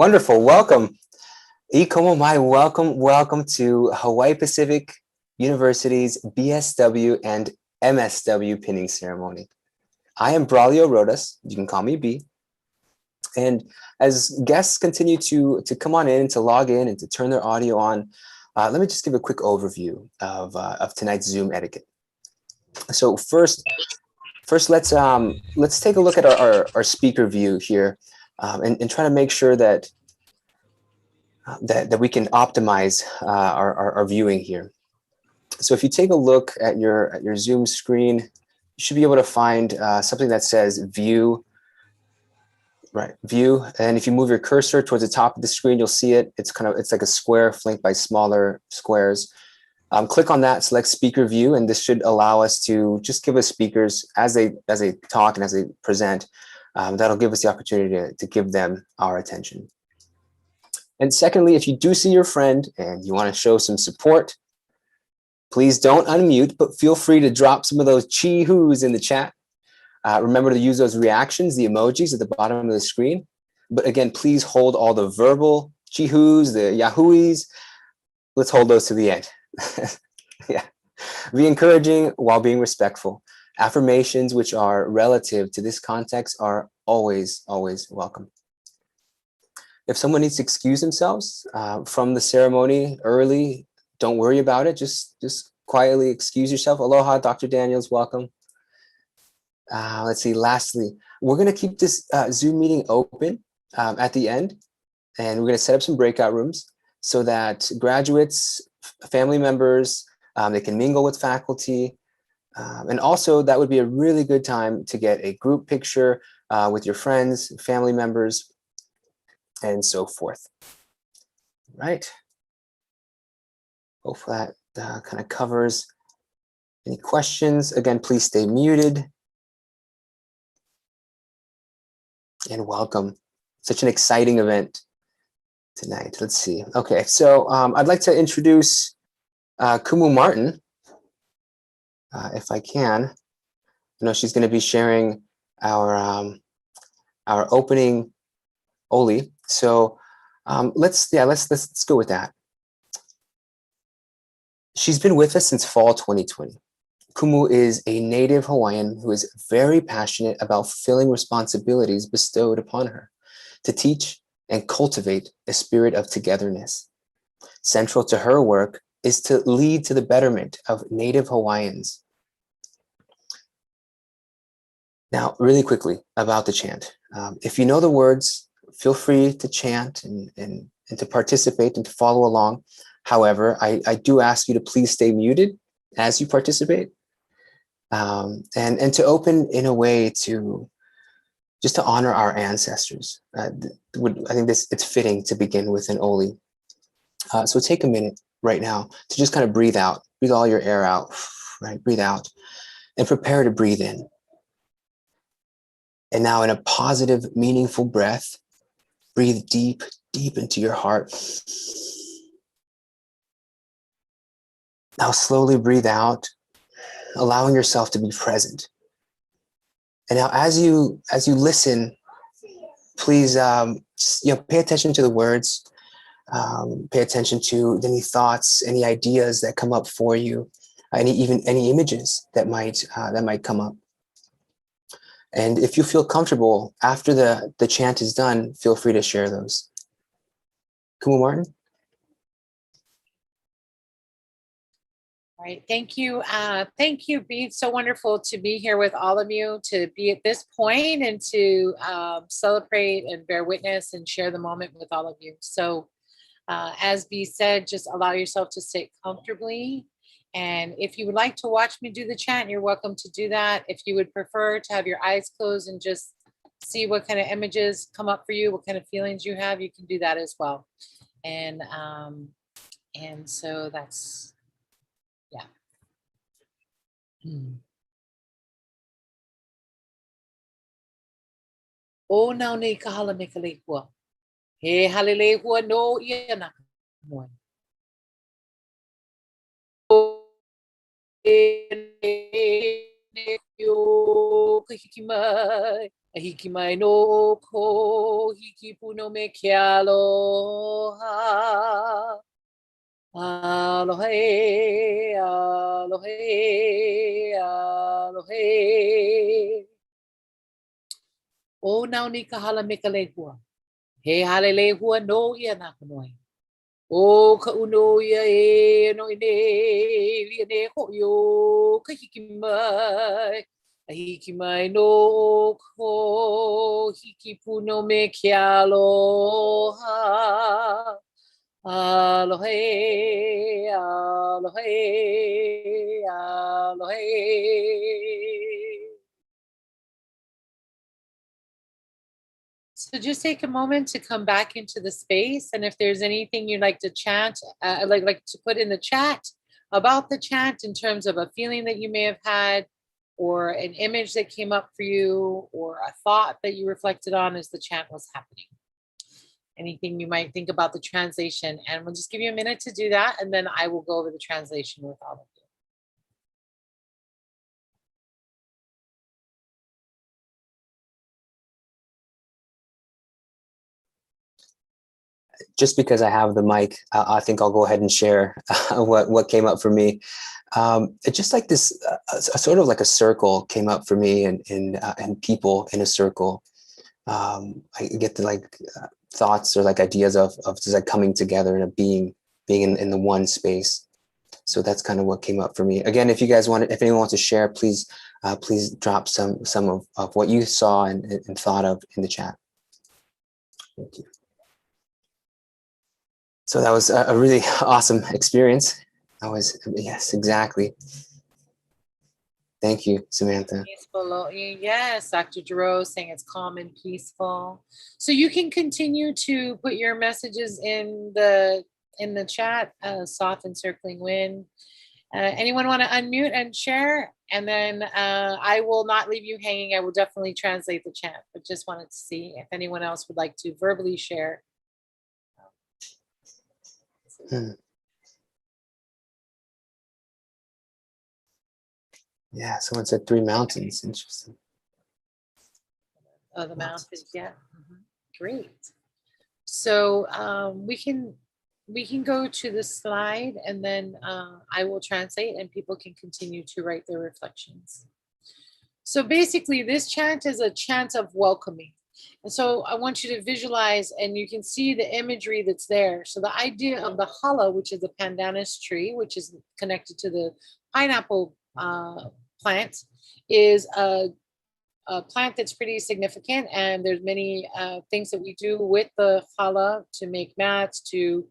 Wonderful. Welcome. Ikomo mai, welcome to Hawaii Pacific University's BSW and MSW pinning ceremony. I am Braulio Rodas. You can call me B. And as guests continue to come on in, to log in and to turn their audio on, let me just give a quick overview of tonight's Zoom etiquette. So first let's take a look at our speaker view here, and try to make sure that we can optimize our viewing here. So if you take a look at your Zoom screen, you should be able to find something that says view, right? View, and if you move your cursor towards the top of the screen, you'll see it. It's like a square flanked by smaller squares. Click on that, select speaker view, and this should allow us to just give us speakers as they talk and as they present. That'll give us the opportunity to give them our attention. And secondly, if you do see your friend and you want to show some support, please don't unmute, but feel free to drop some of those chi-hoos in the chat. Remember to use those reactions, the emojis at the bottom of the screen. But again, please hold all the verbal chi-hoos, the yahooies. Let's hold those to the end. Yeah. Be encouraging while being respectful. Affirmations which are relative to this context are always, always welcome. If someone needs to excuse themselves from the ceremony early, don't worry about it. Just quietly excuse yourself. Aloha, Dr. Daniels, welcome. Let's see, lastly, we're gonna keep this Zoom meeting open at the end, and we're gonna set up some breakout rooms so that graduates, family members, they can mingle with faculty. And also that would be a really good time to get a group picture with your friends, family members, and so forth. Right. Hopefully that kind of covers any questions. Again, please stay muted. And welcome. Such an exciting event tonight. Let's see. Okay, so I'd like to introduce Kumu Martin, if I can. I know she's going to be sharing our opening Oli. So let's go with that. She's been with us since fall 2020. Kumu is a native Hawaiian who is very passionate about fulfilling responsibilities bestowed upon her to teach and cultivate a spirit of togetherness. Central to her work is to lead to the betterment of native Hawaiians. Now, really quickly about the chant. If you know the words, feel free to chant and to participate and to follow along. However, I do ask you to please stay muted as you participate, and to open in a way to just to honor our ancestors. I think it's fitting to begin with an Oli. So take a minute right now to just kind of breathe out, breathe all your air out, right? Breathe out and prepare to breathe in. And now in a positive, meaningful breath, breathe deep, deep into your heart. Now slowly breathe out, allowing yourself to be present. And now as you listen, please pay attention to the words, pay attention to any thoughts, any ideas that come up for you, any images that might come up. And if you feel comfortable after the chant is done, feel free to share those. Kumu Martin. All right, thank you. Thank you, Bee. It's so wonderful to be here with all of you, to be at this point and to celebrate and bear witness and share the moment with all of you. So as Bee said, just allow yourself to sit comfortably. And if you would like to watch me do the chant, you're welcome to do that. If you would prefer to have your eyes closed and just see what kind of images come up for you, what kind of feelings you have, you can do that as well. And so that's, yeah. O nau nei kahala me ka lehua. He hale lehua no ia na moi. Yo kahiki mai. Hiki mai no ko hiki puno me ke aloha. Aloha, aloha, aloha. O nau ni kahala me ka lehua. He hale lehua no ia nā kanoi. O ka uno ia e no ine lia ne ho'io ka hiki mai. A hiki mai no ko hiki puno me ke aloha. Aloha, aloha, aloha. So just take a moment to come back into the space, and if there's anything you'd like to chant, like to put in the chat about the chant in terms of a feeling that you may have had, or an image that came up for you, or a thought that you reflected on as the chant was happening. Anything you might think about the translation, and we'll just give you a minute to do that, and then I will go over the translation with all of you. Just because I have the mic, I think I'll go ahead and share what came up for me. It's just like this, sort of like a circle came up for me, and people in a circle. I get the thoughts or like ideas of just like coming together and being in the one space. So that's kind of what came up for me. Again, if you guys want, if anyone wants to share, please drop some of what you saw and thought of in the chat. Thank you. So that was a really awesome experience. Yes, exactly. Thank you, Samantha. Peaceful, yes, Dr. Giroux saying it's calm and peaceful. So you can continue to put your messages in the chat, soft and circling wind. Anyone want to unmute and share? And then I will not leave you hanging. I will definitely translate the chat, but just wanted to see if anyone else would like to verbally share. Yeah, someone said 3 mountains. Interesting. Oh, the mountains, yeah. Great. So we can go to the slide, and then I will translate and people can continue to write their reflections. So basically this chant is a chant of welcoming. And so I want you to visualize, and you can see the imagery that's there. So the idea of the hala, which is the pandanus tree, which is connected to the pineapple plant, is a plant that's pretty significant, and there's many things that we do with the hala to make mats, to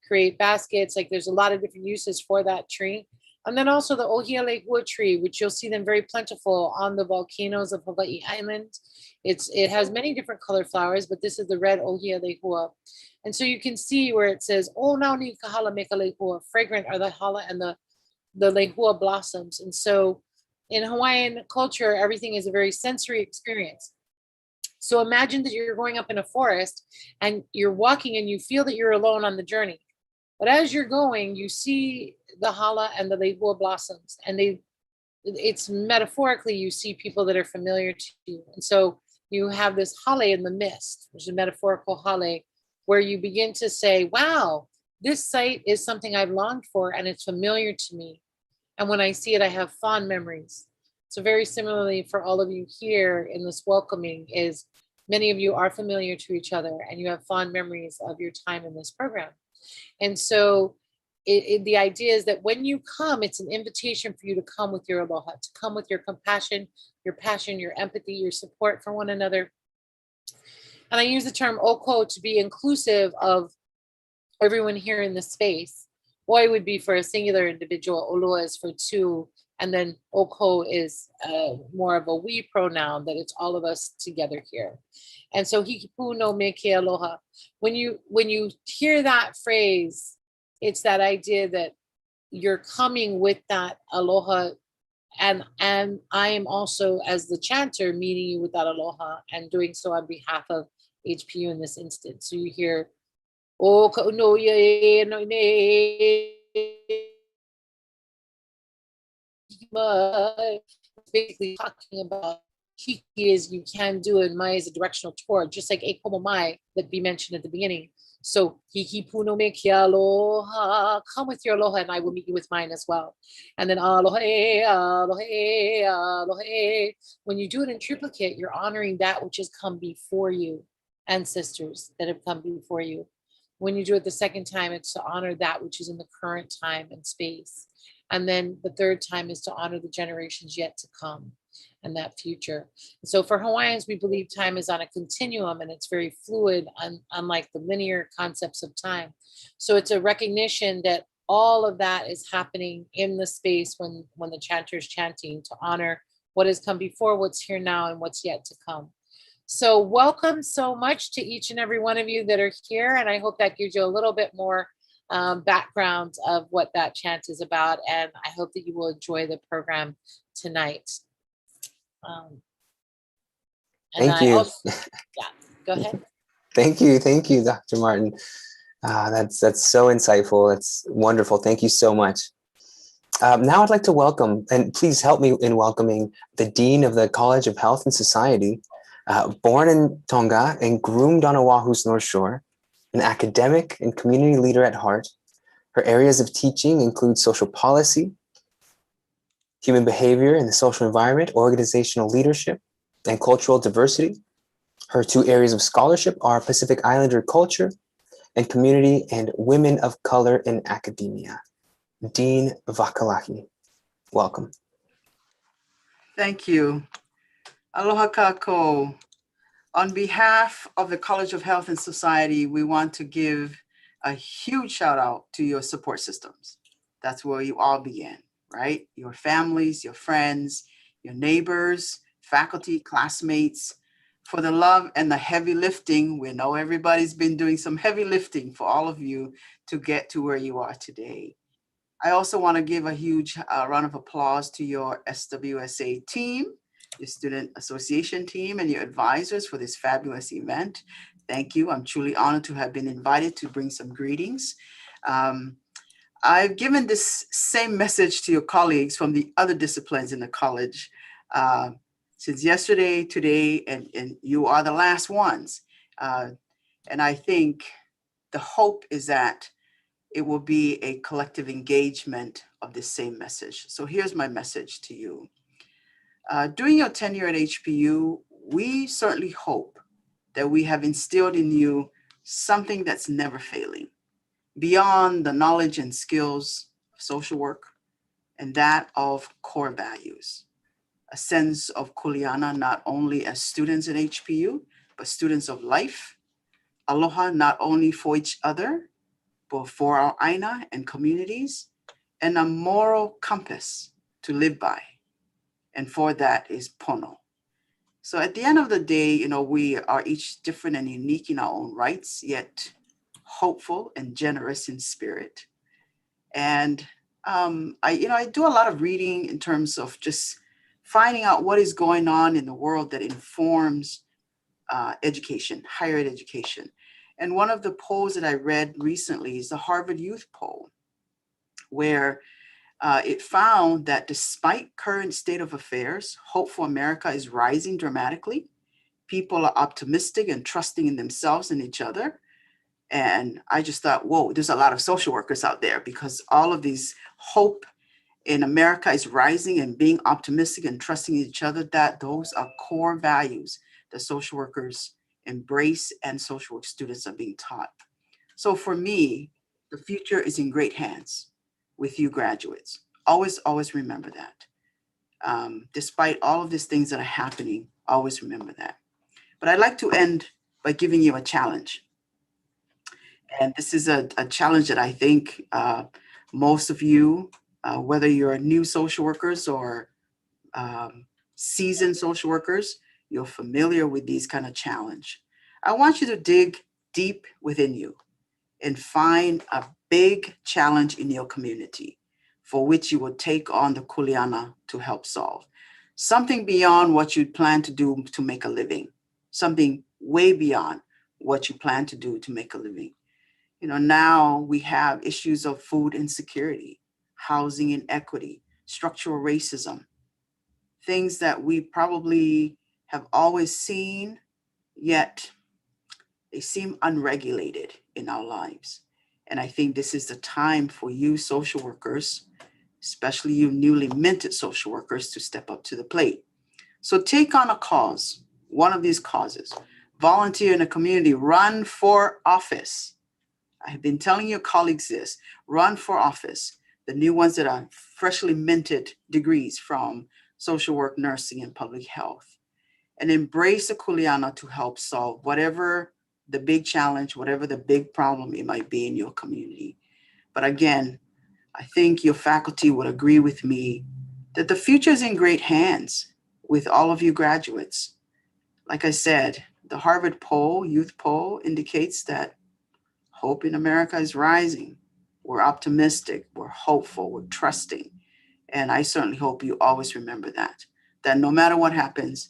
create baskets. Like there's a lot of different uses for that tree. And then also the ohialehua tree, which you'll see them very plentiful on the volcanoes of Hawaiʻi Island. It has many different colored flowers, but this is the red ohialehua. And so you can see where it says, "Oh, now ni kahala me ka lehua," fragrant are the hala and the lehua blossoms. And so in Hawaiian culture, everything is a very sensory experience. So imagine that you're going up in a forest and you're walking and you feel that you're alone on the journey. But as you're going, you see the hala and the lehua blossoms, and it's metaphorically, you see people that are familiar to you. And so you have this hale in the mist, which is a metaphorical hale, where you begin to say, wow, this site is something I've longed for and it's familiar to me. And when I see it, I have fond memories. So very similarly for all of you here in this welcoming is many of you are familiar to each other and you have fond memories of your time in this program. And so the idea is that when you come, it's an invitation for you to come with your aloha, to come with your compassion, your passion, your empathy, your support for one another. And I use the term oko to be inclusive of everyone here in the space. Oi would be for a singular individual, olua is for two, and then oko is more of a we pronoun, that it's all of us together here. And so hikipu no me ke aloha. When you hear that phrase, it's that idea that you're coming with that aloha, and I am also, as the chanter, meeting you with that aloha and doing so on behalf of HPU in this instance. So you hear, "O ka uno ia no ne," basically talking about Hiki is you can do, and mai is a directional toward, just like e komo mai that we mentioned at the beginning. So hiki puno me kia aloha, come with your aloha and I will meet you with mine as well. And then aloha e, aloha e, aloha e. When you do it in triplicate, you're honoring that which has come before you, ancestors that have come before you. When you do it the second time, it's to honor that which is in the current time and space. And then the third time is to honor the generations yet to come and that future. So for Hawaiians, we believe time is on a continuum and it's very fluid, unlike the linear concepts of time. So it's a recognition that all of that is happening in the space when the chanter is chanting to honor what has come before, what's here now, and what's yet to come. So welcome so much to each and every one of you that are here. And I hope that gives you a little bit more background of what that chant is about. And I hope that you will enjoy the program tonight. Thank you. Also, yeah, go ahead. Thank you, Dr. Martin. That's so insightful. That's wonderful. Thank you so much. Now I'd like to welcome, and please help me in welcoming, the Dean of the College of Health and Society, born in Tonga and groomed on Oahu's North Shore, an academic and community leader at heart. Her areas of teaching include social policy, human behavior in the social environment, organizational leadership, and cultural diversity. Her two areas of scholarship are Pacific Islander culture and community and women of color in academia. Dean Vakalahi, welcome. Thank you. Aloha kako. On behalf of the College of Health and Society, we want to give a huge shout out to your support systems. That's where you all began, right? Your families, your friends, your neighbors, faculty, classmates, for the love and the heavy lifting. We know everybody's been doing some heavy lifting for all of you to get to where you are today. I also want to give a huge round of applause to your SWSA team, your Student Association team, and your advisors for this fabulous event. Thank you. I'm truly honored to have been invited to bring some greetings. I've given this same message to your colleagues from the other disciplines in the college since yesterday, today, and you are the last ones. And I think the hope is that it will be a collective engagement of this same message. So here's my message to you. During your tenure at HPU, we certainly hope that we have instilled in you something that's never failing, beyond the knowledge and skills of social work, and that of core values. A sense of kuleana, not only as students at HPU, but students of life. Aloha, not only for each other, but for our aina and communities, and a moral compass to live by. And for that is Pono. So at the end of the day, you know, we are each different and unique in our own rights, yet hopeful and generous in spirit. And I do a lot of reading in terms of just finding out what is going on in the world that informs education, higher ed education. And one of the polls that I read recently is the Harvard Youth Poll, where it found that despite current state of affairs, hope for America is rising dramatically. People are optimistic and trusting in themselves and each other. And I just thought, whoa, there's a lot of social workers out there, because all of these hope in America is rising and being optimistic and trusting each other, that those are core values that social workers embrace and social work students are being taught. So for me, the future is in great hands with you graduates. Always, always remember that. Despite all of these things that are happening, always remember that. But I'd like to end by giving you a challenge. And this is a challenge that I think most of you, whether you're new social workers or seasoned social workers, you're familiar with these kind of challenge. I want you to dig deep within you and find a big challenge in your community for which you will take on the kuleana to help solve. Something beyond what you plan to do to make a living, something way beyond what you plan to do to make a living. You know, now we have issues of food insecurity, housing inequity, structural racism, things that we probably have always seen, yet they seem unregulated in our lives. And I think this is the time for you social workers, especially you newly minted social workers, to step up to the plate. So take on a cause, one of these causes. Volunteer in the community, run for office. I have been telling your colleagues this, run for office, the new ones that are freshly minted degrees from social work, nursing, and public health. And embrace the kuleana to help solve whatever the big challenge, whatever the big problem it might be in your community. But again, I think your faculty would agree with me that the future is in great hands with all of you graduates. Like I said, the Harvard poll, youth poll, indicates that hope in America is rising. We're optimistic, we're hopeful, we're trusting. And I certainly hope you always remember that no matter what happens,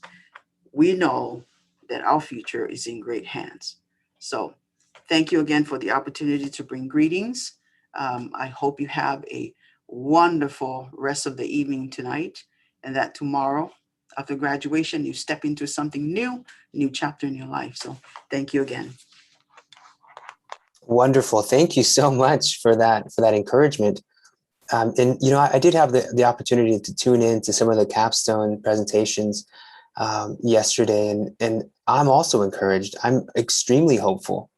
we know that our future is in great hands. So thank you again for the opportunity to bring greetings. I hope you have a wonderful rest of the evening tonight, and that tomorrow after graduation, you step into something new, new chapter in your life. So thank you again. Wonderful. Thank you so much for that encouragement. And, you know, I did have the opportunity to tune in to some of the capstone presentations yesterday, and I'm also encouraged. I'm extremely hopeful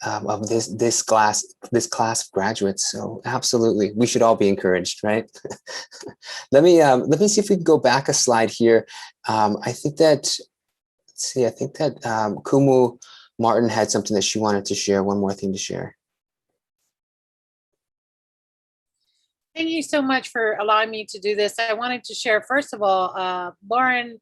of this class of graduates. So absolutely, we should all be encouraged, right? Let me see if we can go back a slide here. I think that Kumu Martin had something that she wanted to share. One more thing to share. Thank you so much for allowing me to do this. I wanted to share, first of all, Lauren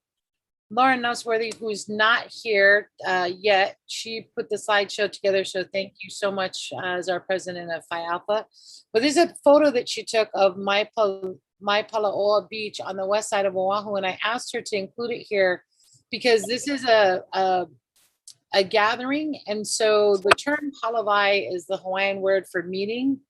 Nosworthy, who's not here yet. She put the slideshow together, so thank you so much as our president of Phi Alpha. But this is a photo that she took of Maipalaoa Beach on the west side of Oahu, and I asked her to include it here because this is a gathering, and so the term halavai is the Hawaiian word for meeting.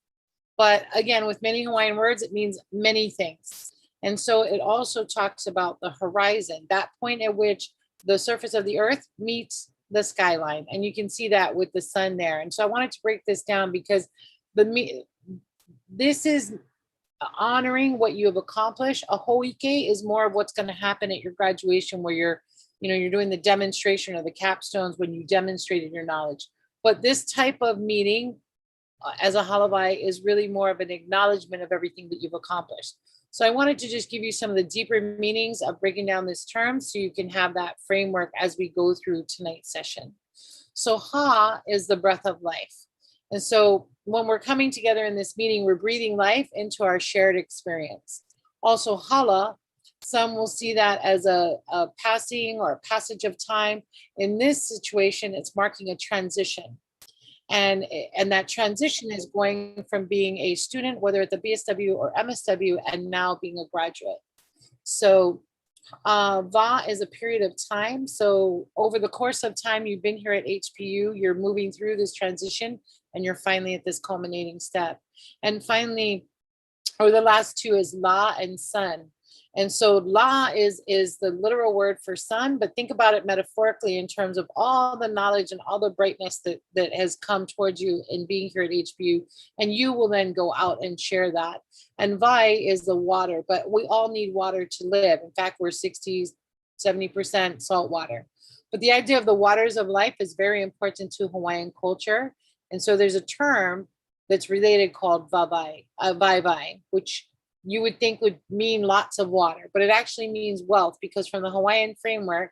But again, with many Hawaiian words, it means many things. And so it also talks about the horizon, that point at which the surface of the earth meets the skyline. And you can see that with the sun there. And so I wanted to break this down because this is honoring what you have accomplished. A hoike is more of what's going to happen at your graduation, where you're doing the demonstration or the capstones when you demonstrated your knowledge. But this type of meeting as a halavai is really more of an acknowledgement of everything that you've accomplished. So I wanted to just give you some of the deeper meanings of breaking down this term so you can have that framework as we go through tonight's session. So ha is the breath of life. And so when we're coming together in this meeting, we're breathing life into our shared experience. Also hala, some will see that as a passing or a passage of time. In this situation, it's marking a transition. And that transition is going from being a student, whether at the BSW or MSW, and now being a graduate. So Va is a period of time. So over the course of time, you've been here at HPU, you're moving through this transition, and you're finally at this culminating step. And finally, or the last two is La and Sun. And so La is the literal word for sun, but think about it metaphorically in terms of all the knowledge and all the brightness that has come towards you in being here at HBU. And you will then go out and share that. And Vai is the water, but we all need water to live. In fact, we're 60, 70% salt water. But the idea of the waters of life is very important to Hawaiian culture. And so there's a term that's related called Vai, which you would think would mean lots of water, but it actually means wealth, because from the Hawaiian framework,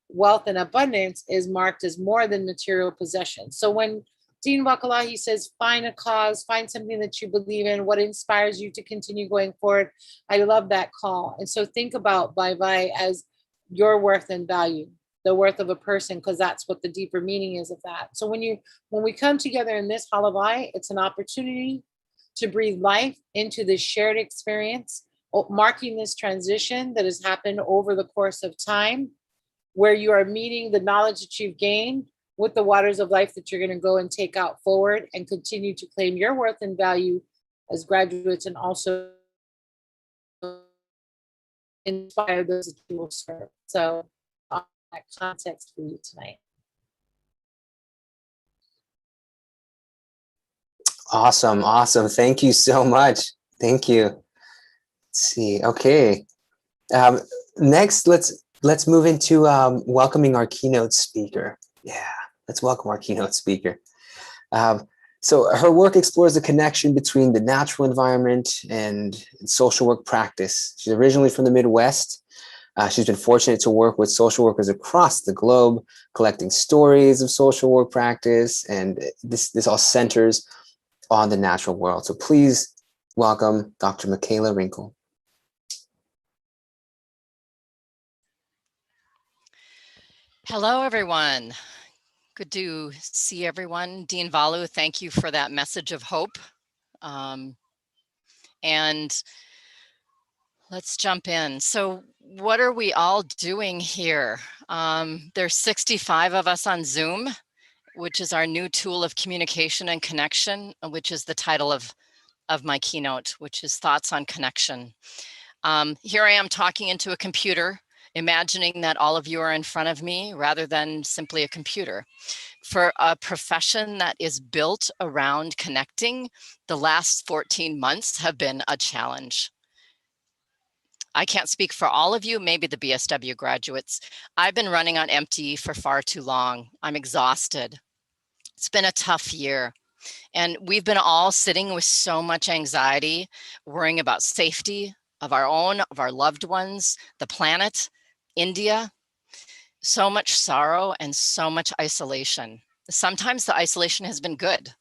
wealth and abundance is marked as more than material possessions. So when Dean Vakalahi says, find a cause, find something that you believe in, what inspires you to continue going forward, I love that call. And so think about Vai as your worth and value, the worth of a person, because that's what the deeper meaning is of that. So when we come together in this halavai, it's an opportunity to breathe life into this shared experience, marking this transition that has happened over the course of time, where you are meeting the knowledge that you've gained with the waters of life that you're going to go and take out forward and continue to claim your worth and value as graduates, and also inspire those that you will serve. So context for you tonight. Awesome. Awesome. Thank you so much. Thank you. Let's see. Okay. Next, let's move into welcoming our keynote speaker. Yeah, let's welcome our keynote speaker. So her work explores the connection between the natural environment and social work practice. She's originally from the Midwest. She's been fortunate to work with social workers across the globe, collecting stories of social work practice, and this all centers on the natural world. So please welcome Dr. Michaela Rinkel. Hello, everyone. Good to see everyone. Dean Valu, thank you for that message of hope. And let's jump in. So what are we all doing here? There's 65 of us on Zoom, which is our new tool of communication and connection, which is the title of my keynote, which is Thoughts on Connection. Here I am talking into a computer, imagining that all of you are in front of me rather than simply a computer. For a profession that is built around connecting, the last 14 months have been a challenge. I can't speak for all of you, maybe the BSW graduates. I've been running on empty for far too long. I'm exhausted. It's been a tough year. And we've been all sitting with so much anxiety, worrying about safety of our own, of our loved ones, the planet, India. So much sorrow and so much isolation. Sometimes the isolation has been good,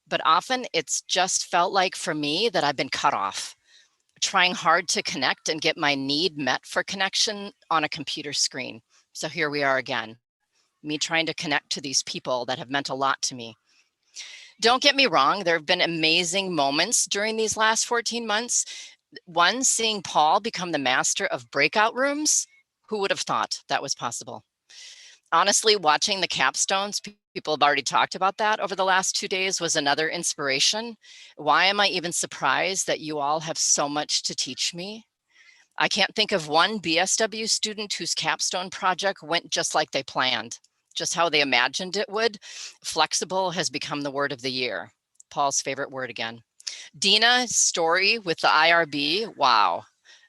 but often it's just felt like for me that I've been cut off, trying hard to connect and get my need met for connection on a computer screen. So here we are again, me trying to connect to these people that have meant a lot to me. Don't get me wrong, there have been amazing moments during these last 14 months. One, seeing Paul become the master of breakout rooms. Who would have thought that was possible? Honestly, watching the capstones, people have already talked about that over the last 2 days, was another inspiration. Why am I even surprised that you all have so much to teach me? I can't think of one BSW student whose capstone project went just like they planned, just how they imagined it would. Flexible has become the word of the year. Paul's favorite word again. Dina's story with the IRB, wow.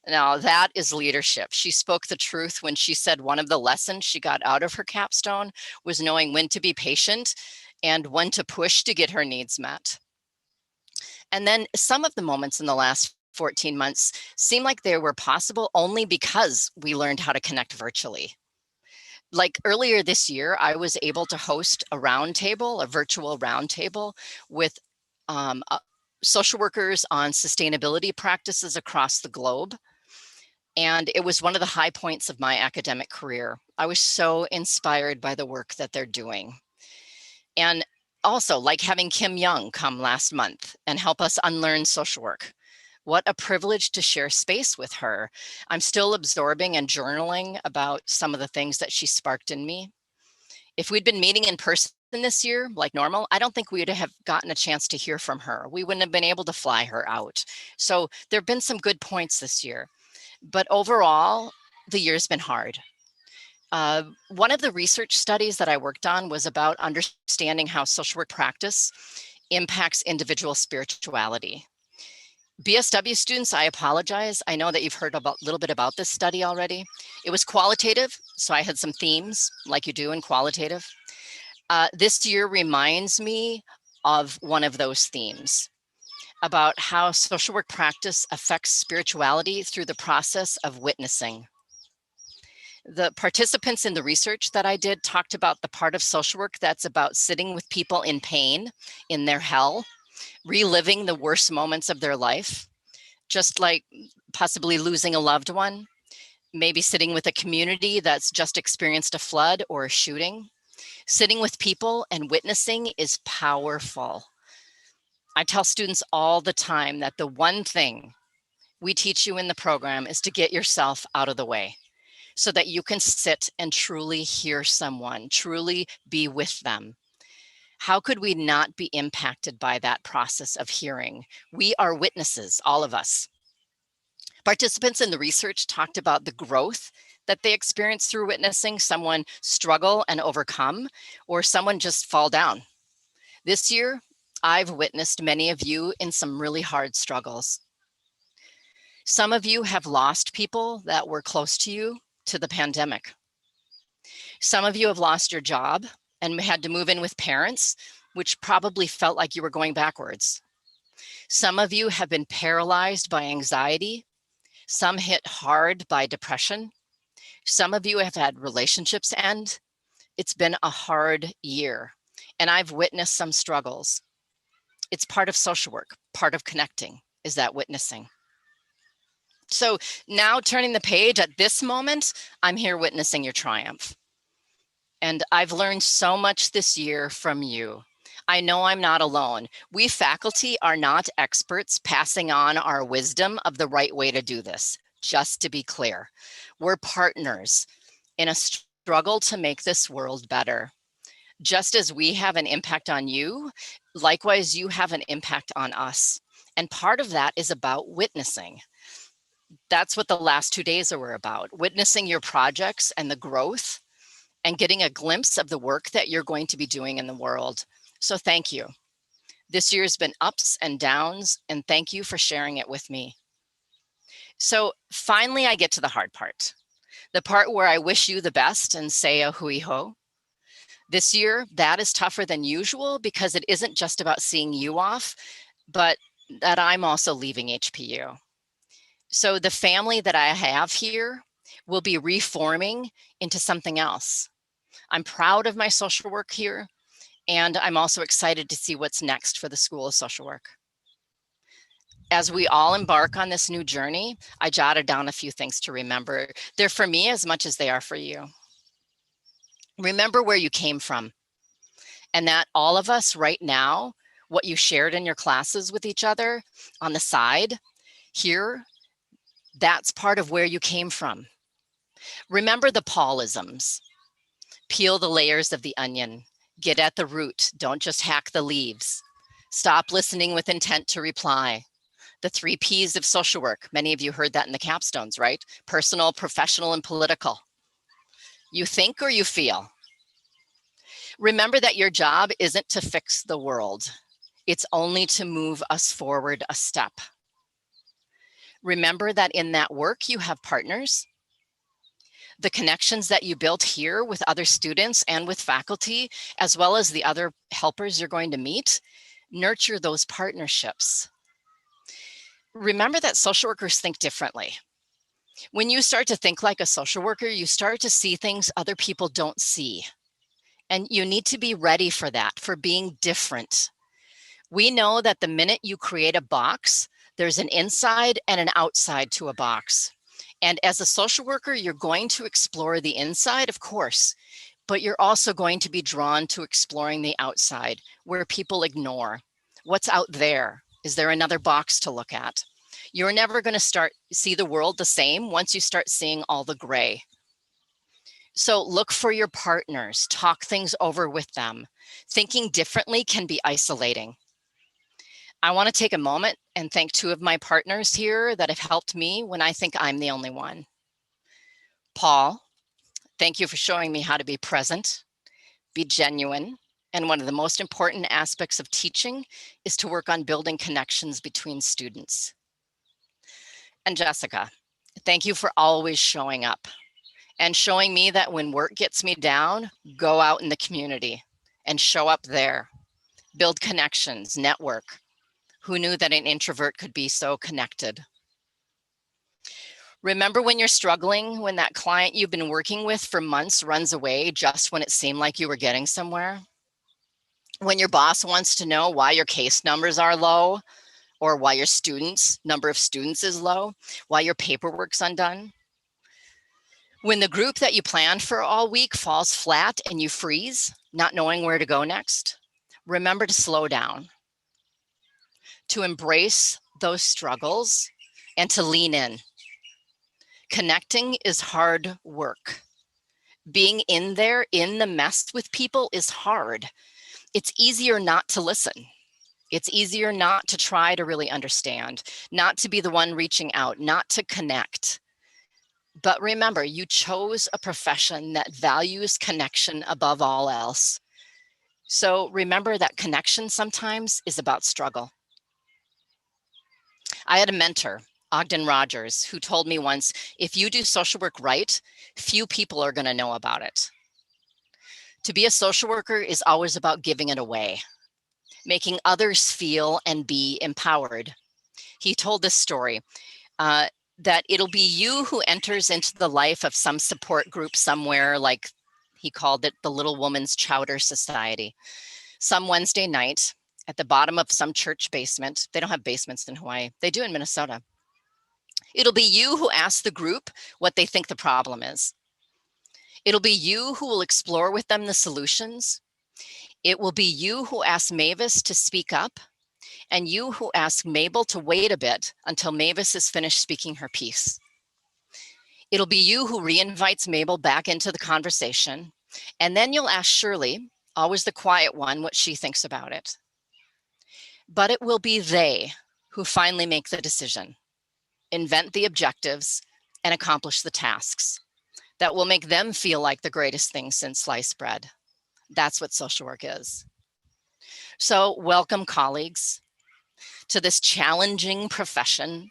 Now that is leadership. She spoke the truth when she said one of the lessons she got out of her capstone was knowing when to be patient and when to push to get her needs met. And then some of the moments in the last 14 months seem like they were possible only because we learned how to connect virtually. Like earlier this year, I was able to host a roundtable, a virtual roundtable with social workers on sustainability practices across the globe. And it was one of the high points of my academic career. I was so inspired by the work that they're doing. And also, like having Kim Young come last month and help us unlearn social work. What a privilege to share space with her. I'm still absorbing and journaling about some of the things that she sparked in me. If we'd been meeting in person this year, like normal, I don't think we would have gotten a chance to hear from her. We wouldn't have been able to fly her out. So there have been some good points this year. But overall, the year's been hard. One of the research studies that I worked on was about understanding how social work practice impacts individual spirituality. BSW students, I apologize. I know that you've heard a little bit about this study already. It was qualitative, so I had some themes like you do in qualitative. This year reminds me of one of those themes, about how social work practice affects spirituality through the process of witnessing. The participants in the research that I did talked about the part of social work that's about sitting with people in pain, in their hell, reliving the worst moments of their life, just like possibly losing a loved one, maybe sitting with a community that's just experienced a flood or a shooting. Sitting with people and witnessing is powerful. I tell students all the time that the one thing we teach you in the program is to get yourself out of the way so that you can sit and truly hear someone, truly be with them. How could we not be impacted by that process of hearing? We are witnesses, all of us. Participants in the research talked about the growth that they experience through witnessing someone struggle and overcome, or someone just fall down. This year, I've witnessed many of you in some really hard struggles. Some of you have lost people that were close to you to the pandemic. Some of you have lost your job and had to move in with parents, which probably felt like you were going backwards. Some of you have been paralyzed by anxiety. Some hit hard by depression. Some of you have had relationships end. It's been a hard year, and I've witnessed some struggles. It's part of social work, part of connecting, is that witnessing. So now turning the page at this moment, I'm here witnessing your triumph. And I've learned so much this year from you. I know I'm not alone. We faculty are not experts passing on our wisdom of the right way to do this, just to be clear. We're partners in a struggle to make this world better. Just as we have an impact on you, likewise, you have an impact on us. And part of that is about witnessing. That's what the last 2 days were about, witnessing your projects and the growth and getting a glimpse of the work that you're going to be doing in the world. So thank you. This year's been ups and downs, and thank you for sharing it with me. So finally, I get to the hard part, the part where I wish you the best and say a hui ho. This year, that is tougher than usual because it isn't just about seeing you off, but that I'm also leaving HPU. So the family that I have here will be reforming into something else. I'm proud of my social work here, and I'm also excited to see what's next for the School of Social Work. As we all embark on this new journey, I jotted down a few things to remember. They're for me as much as they are for you. Remember where you came from, and that all of us right now, what you shared in your classes with each other on the side here, that's part of where you came from. Remember the Paulisms. Peel the layers of the onion. Get at the root. Don't just hack the leaves. Stop listening with intent to reply. The 3 Ps of social work. Many of you heard that in the capstones, right? Personal, professional, and political. You think or you feel. Remember that your job isn't to fix the world. It's only to move us forward a step. Remember that in that work, you have partners. The connections that you built here with other students and with faculty, as well as the other helpers you're going to meet, nurture those partnerships. Remember that social workers think differently. When you start to think like a social worker, you start to see things other people don't see. And you need to be ready for that, for being different. We know that the minute you create a box, there's an inside and an outside to a box. And as a social worker, you're going to explore the inside, of course, but you're also going to be drawn to exploring the outside, where people ignore. What's out there? Is there another box to look at? You're never going to see the world the same once you start seeing all the gray. So look for your partners, talk things over with them. Thinking differently can be isolating. I want to take a moment and thank 2 of my partners here that have helped me when I think I'm the only one. Paul, thank you for showing me how to be present, be genuine, and one of the most important aspects of teaching is to work on building connections between students. And Jessica, thank you for always showing up and showing me that when work gets me down, go out in the community and show up there, build connections, network. Who knew that an introvert could be so connected? Remember when you're struggling, when that client you've been working with for months runs away just when it seemed like you were getting somewhere? When your boss wants to know why your case numbers are low, or why your number of students is low, why your paperwork's undone? When the group that you planned for all week falls flat and you freeze, not knowing where to go next, remember to slow down, to embrace those struggles and to lean in. Connecting is hard work. Being in there, in the mess with people is hard. It's easier not to listen. It's easier not to try to really understand, not to be the one reaching out, not to connect. But remember, you chose a profession that values connection above all else. So remember that connection sometimes is about struggle. I had a mentor, Ogden Rogers, who told me once, if you do social work right, few people are going to know about it. To be a social worker is always about giving it away, making others feel and be empowered. He told this story, that it'll be you who enters into the life of some support group somewhere, like he called it the Little Woman's Chowder Society, some Wednesday night at the bottom of some church basement. They don't have basements in Hawaii. They do in Minnesota. It'll be you who asks the group what they think the problem is. It'll be you who will explore with them the solutions. It will be you who asks Mavis to speak up, and you who ask Mabel to wait a bit until Mavis is finished speaking her piece. It'll be you who reinvites Mabel back into the conversation, and then you'll ask Shirley, always the quiet one, what she thinks about it. But it will be they who finally make the decision, invent the objectives, and accomplish the tasks that will make them feel like the greatest thing since sliced bread. That's what social work is. So welcome, colleagues, to this challenging profession,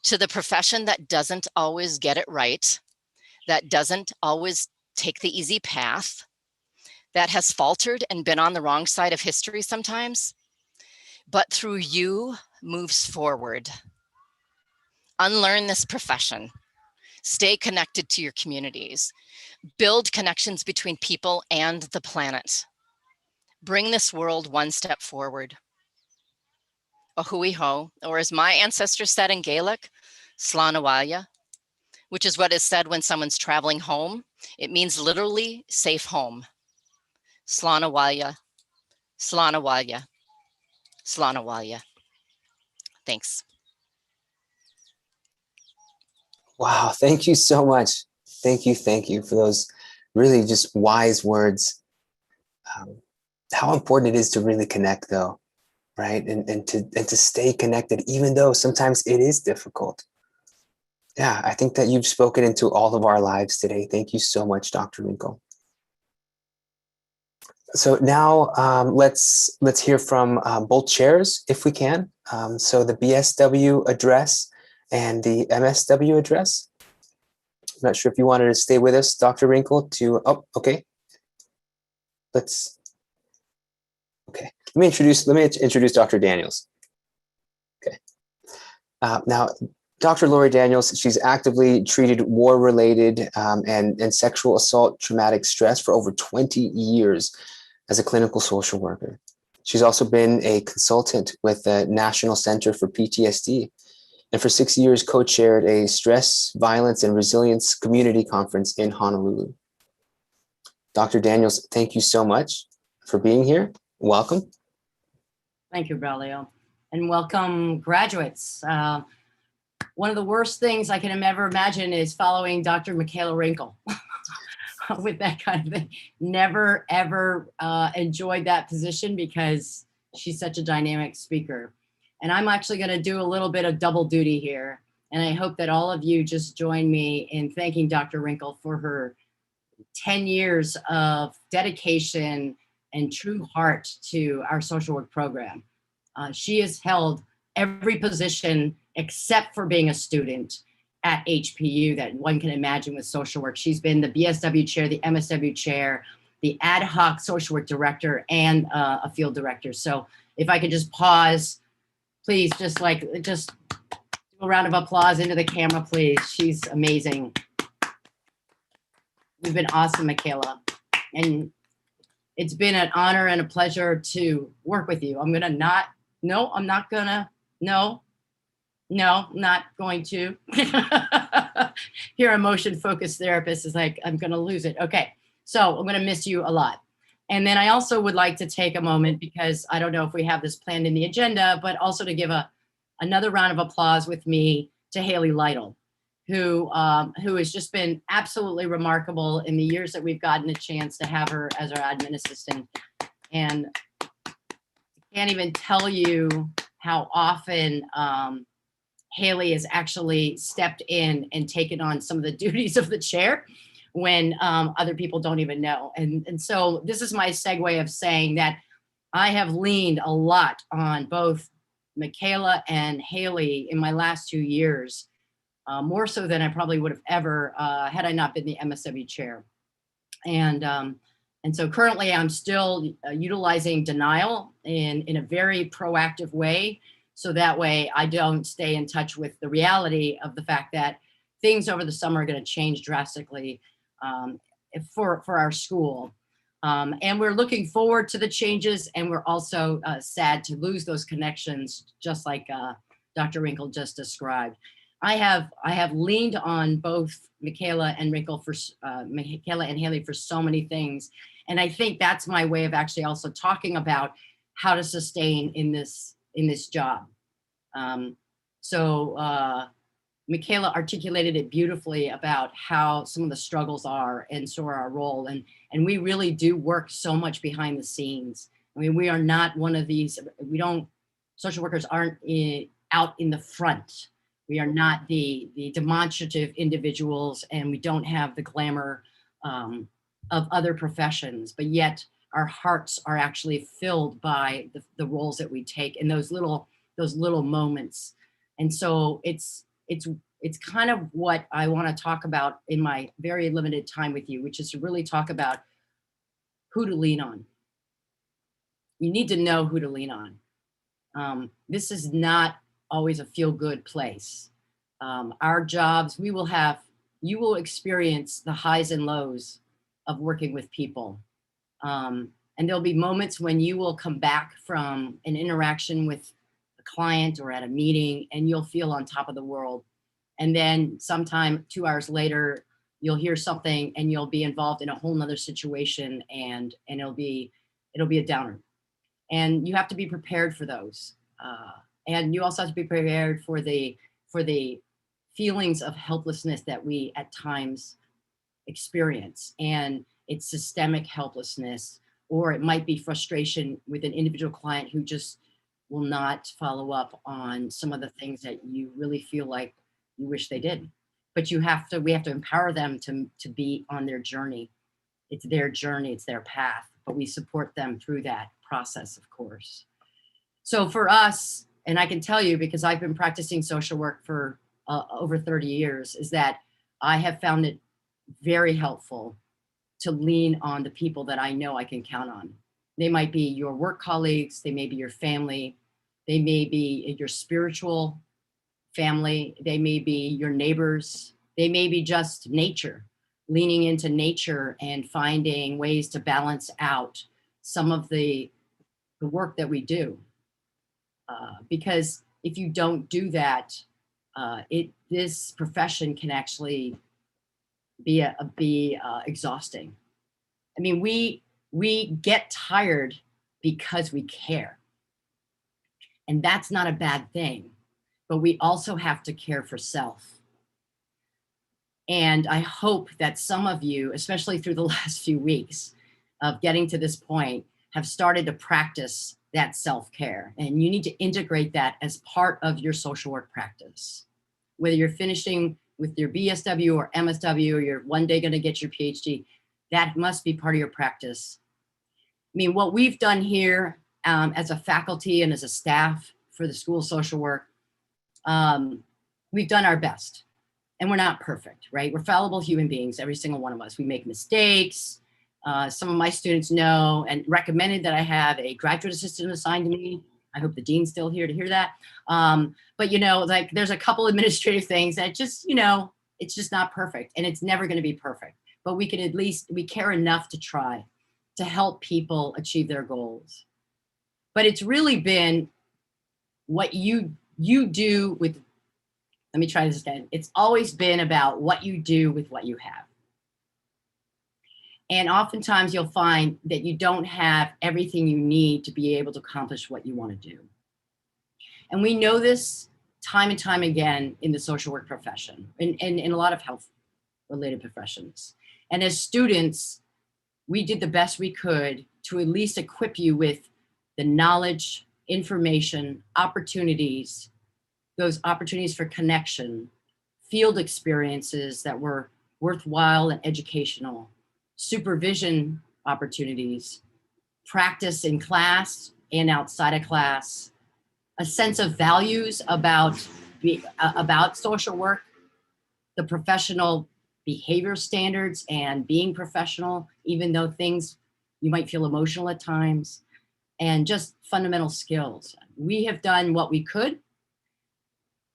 to the profession that doesn't always get it right, that doesn't always take the easy path, that has faltered and been on the wrong side of history sometimes, but through you moves forward. Unlearn this profession. Stay connected to your communities. Build connections between people and the planet. Bring this world one step forward. Ohui ho, or as my ancestors said in Gaelic, Slánawaya, which is what is said when someone's traveling home. It means literally safe home. Slánawaya, Slánawaya, Slánawaya. Thanks. Wow, thank you so much. Thank you for those really just wise words. How important it is to really connect, though, right? And to stay connected, even though sometimes it is difficult. Yeah, I think that you've spoken into all of our lives today. Thank you so much, Dr. Rinkel. So now let's hear from both chairs, if we can. So the BSW address and the MSW address. I'm not sure if you wanted to stay with us, Dr. Rinkel, to, oh, okay. Okay. Let me introduce Dr. Daniels. Okay. Now, Dr. Lori Daniels, she's actively treated war-related and sexual assault traumatic stress for over 20 years as a clinical social worker. She's also been a consultant with the National Center for PTSD, and for 6 years co-chaired a stress, violence, and resilience community conference in Honolulu. Dr. Daniels, thank you so much for being here. Welcome. Thank you, Braulio, and welcome, graduates. One of the worst things I can ever imagine is following Dr. Michaela Rinkel with that kind of thing. Never, ever enjoyed that position because she's such a dynamic speaker. And I'm actually going to do a little bit of double duty here. And I hope that all of you just join me in thanking Dr. Rinkel for her 10 years of dedication and true heart to our social work program. She has held every position except for being a student at HPU that one can imagine with social work. She's been the BSW chair, the MSW chair, the ad hoc social work director, and a field director. So if I could just pause, please, just do a round of applause into the camera, please. She's amazing. You've been awesome, Michaela. And it's been an honor and a pleasure to work with you. I'm not going to. Here, a motion-focused therapist is like, I'm gonna lose it. Okay, so I'm gonna miss you a lot. And then I also would like to take a moment, because I don't know if we have this planned in the agenda, but also to give another round of applause with me to Haley Lytle, who has just been absolutely remarkable in the years that we've gotten a chance to have her as our admin assistant. And I can't even tell you how often Haley has actually stepped in and taken on some of the duties of the chair when other people don't even know. And so this is my segue of saying that I have leaned a lot on both Michaela and Haley in my last 2 years, more so than I probably would have ever had I not been the MSW chair. And so currently I'm still utilizing denial in a very proactive way. So that way I don't stay in touch with the reality of the fact that things over the summer are going to change drastically for our school. And we're looking forward to the changes, and we're also sad to lose those connections, just like Dr. Rinkel just described. I have leaned on both Michaela and Michaela and Haley for so many things. And I think that's my way of actually also talking about how to sustain in this job. Michaela articulated it beautifully about how some of the struggles are, and so are our role. And we really do work so much behind the scenes. I mean, we are not one of these, social workers aren't out in the front. We are not the demonstrative individuals, and we don't have the glamour of other professions, but yet our hearts are actually filled by the roles that we take in those little moments. And so it's kind of what I want to talk about in my very limited time with you, which is to really talk about who to lean on. You need to know who to lean on. This is not always a feel-good place. Our jobs, you will experience the highs and lows of working with people. And there'll be moments when you will come back from an interaction with a client or at a meeting, and you'll feel on top of the world. And then sometime 2 hours later, you'll hear something and you'll be involved in a whole nother situation, and it'll be a downer. And you have to be prepared for those. And you also have to be prepared for the feelings of helplessness that we at times experience. And it's systemic helplessness, or it might be frustration with an individual client who just will not follow up on some of the things that you really feel like you wish they did. But we have to empower them to be on their journey. It's their journey, it's their path, but we support them through that process, of course. So for us, and I can tell you because I've been practicing social work for over 30 years, is that I have found it very helpful to lean on the people that I know I can count on. They might be your work colleagues, they may be your family, they may be your spiritual family, they may be your neighbors, they may be just nature, leaning into nature and finding ways to balance out some of the work that we do. Because if you don't do that, this profession can actually be exhausting. I mean, we get tired because we care. And that's not a bad thing, but we also have to care for self. And I hope that some of you, especially through the last few weeks of getting to this point, have started to practice that self-care. And you need to integrate that as part of your social work practice. Whether you're finishing with your BSW or MSW, or you're one day gonna get your PhD, that must be part of your practice. I mean, what we've done here as a faculty and as a staff for the School of Social Work, we've done our best. And we're not perfect, right? We're fallible human beings, every single one of us. We make mistakes. Some of my students know and recommended that I have a graduate assistant assigned to me. I hope the dean's still here to hear that. But like there's a couple administrative things that just, it's just not perfect, and it's never going to be perfect. But we can we care enough to try to help people achieve their goals. But it's really been what you do with, let me try this again. It's always been about what you do with what you have. And oftentimes you'll find that you don't have everything you need to be able to accomplish what you want to do. And we know this time and time again in the social work profession and in a lot of health related professions. And as students, we did the best we could to at least equip you with the knowledge, information, opportunities those opportunities for connection, field experiences that were worthwhile and educational, supervision opportunities, practice in class and outside of class, a sense of values about social work, the professional behavior standards and being professional, even though things, you might feel emotional at times, and just fundamental skills. We have done what we could.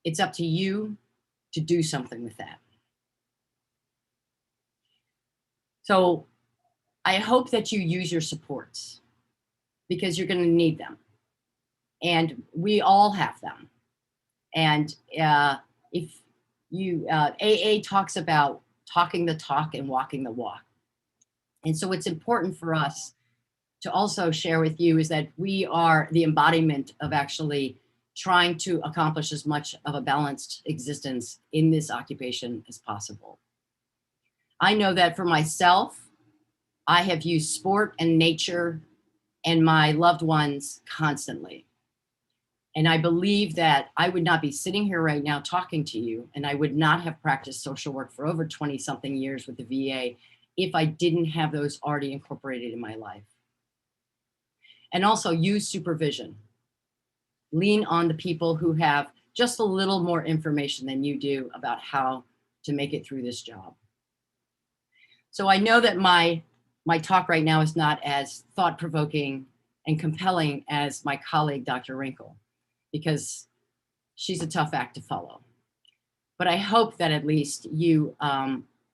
It's up to you to do something with that. So I hope that you use your supports, because you're going to need them. And we all have them. And if you, AA talks about talking the talk and walking the walk. And so what's important for us to also share with you is that we are the embodiment of actually trying to accomplish as much of a balanced existence in this occupation as possible. I know that for myself, I have used sport and nature and my loved ones constantly. And I believe that I would not be sitting here right now talking to you, and I would not have practiced social work for over 20 something years with the VA if I didn't have those already incorporated in my life. And also use supervision. Lean on the people who have just a little more information than you do about how to make it through this job. So I know that my talk right now is not as thought-provoking and compelling as my colleague, Dr. Rinkel, because she's a tough act to follow. But I hope that at least you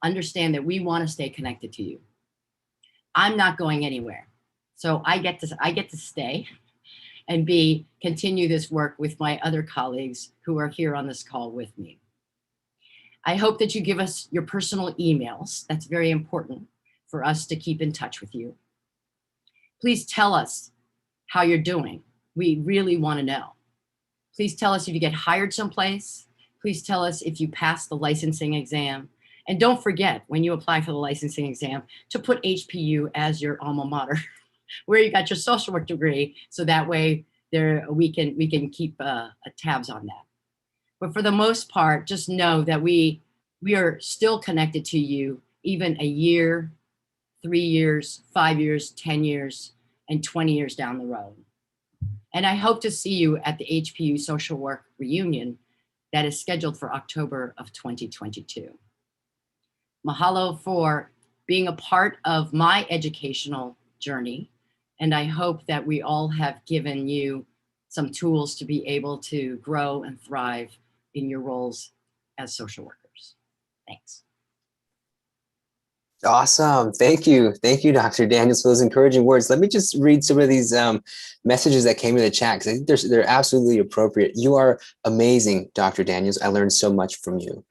understand that we want to stay connected to you. I'm not going anywhere. So I get to stay and continue this work with my other colleagues who are here on this call with me. I hope that you give us your personal emails. That's very important for us to keep in touch with you. Please tell us how you're doing. We really want to know. Please tell us if you get hired someplace. Please tell us if you pass the licensing exam. And don't forget, when you apply for the licensing exam, to put HPU as your alma mater, where you got your social work degree, so that way we can keep tabs on that. But for the most part, just know that we are still connected to you, even a year, 3 years, 5 years, 10 years, and 20 years down the road. And I hope to see you at the HPU Social Work Reunion that is scheduled for October of 2022. Mahalo for being a part of my educational journey. And I hope that we all have given you some tools to be able to grow and thrive in your roles as social workers. Thanks. Awesome. Thank you. Thank you, Dr. Daniels, for those encouraging words. Let me just read some of these messages that came in the chat, because I think they're absolutely appropriate. You are amazing, Dr. Daniels. I learned so much from you.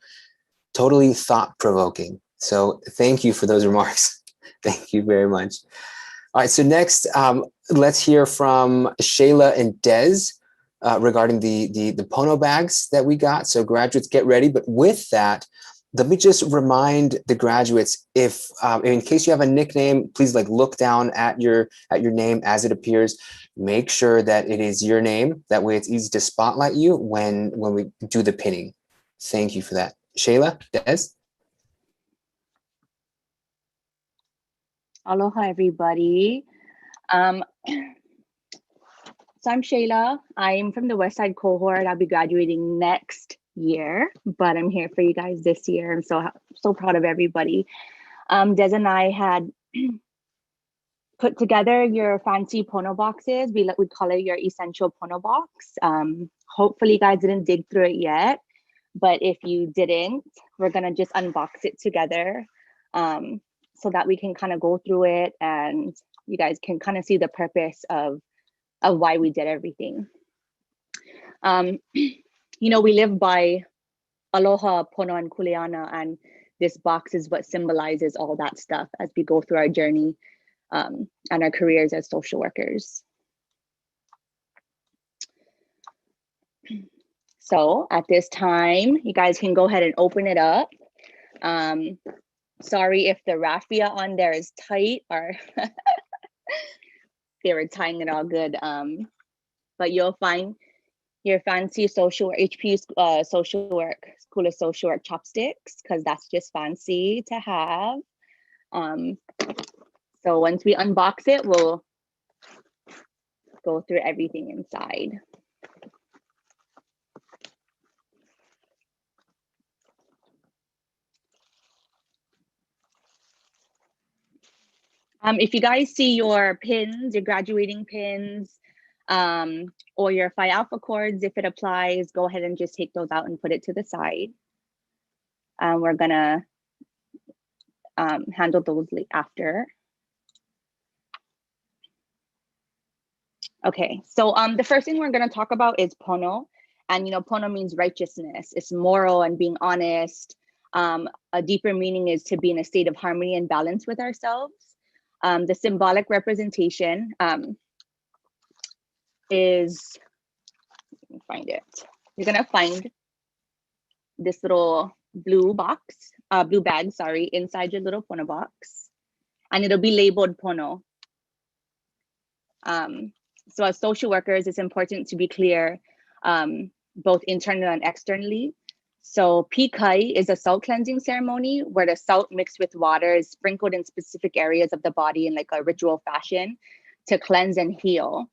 Totally thought-provoking. So thank you for those remarks. Thank you very much. All right, so next, let's hear from Shayla and Des regarding the Pono bags that we got. So graduates, get ready. But with that, let me just remind the graduates, if in case you have a nickname, please look down at your name as it appears. Make sure that it is your name. That way it's easy to spotlight you when we do the pinning. Thank you for that. Shayla, Des? Aloha, everybody. So I'm Shayla. I'm from the Westside cohort. I'll be graduating next year, but I'm here for you guys this year. I'm so proud of everybody. Des and I had put together your fancy Pono boxes. We call it your essential Pono box. Hopefully you guys didn't dig through it yet, but if you didn't, we're gonna just unbox it together so that we can kind of go through it and you guys can kind of see the purpose of why we did everything. You know, we live by aloha, pono, and kuleana, and this box is what symbolizes all that stuff as we go through our journey and our careers as social workers. So at this time, you guys can go ahead and open it up. Sorry if the raffia on there is tight, or they were tying it all good. But you'll find your fancy social HP social work, School of Social Work chopsticks, because that's just fancy to have. So once we unbox it, we'll go through everything inside. If you guys see your pins, your graduating pins, or your Phi Alpha cords, if it applies, go ahead and just take those out and put it to the side. We're gonna handle those after. Okay, so the first thing we're gonna talk about is Pono. And Pono means righteousness. It's moral and being honest. A deeper meaning is to be in a state of harmony and balance with ourselves. The symbolic representation is, let me find it. You're gonna find this little blue box, blue bag, sorry, inside your little Pono box, and it'll be labeled Pono. So as social workers, it's important to be clear, both internally and externally. So Pikai is a salt cleansing ceremony where the salt mixed with water is sprinkled in specific areas of the body in like a ritual fashion to cleanse and heal.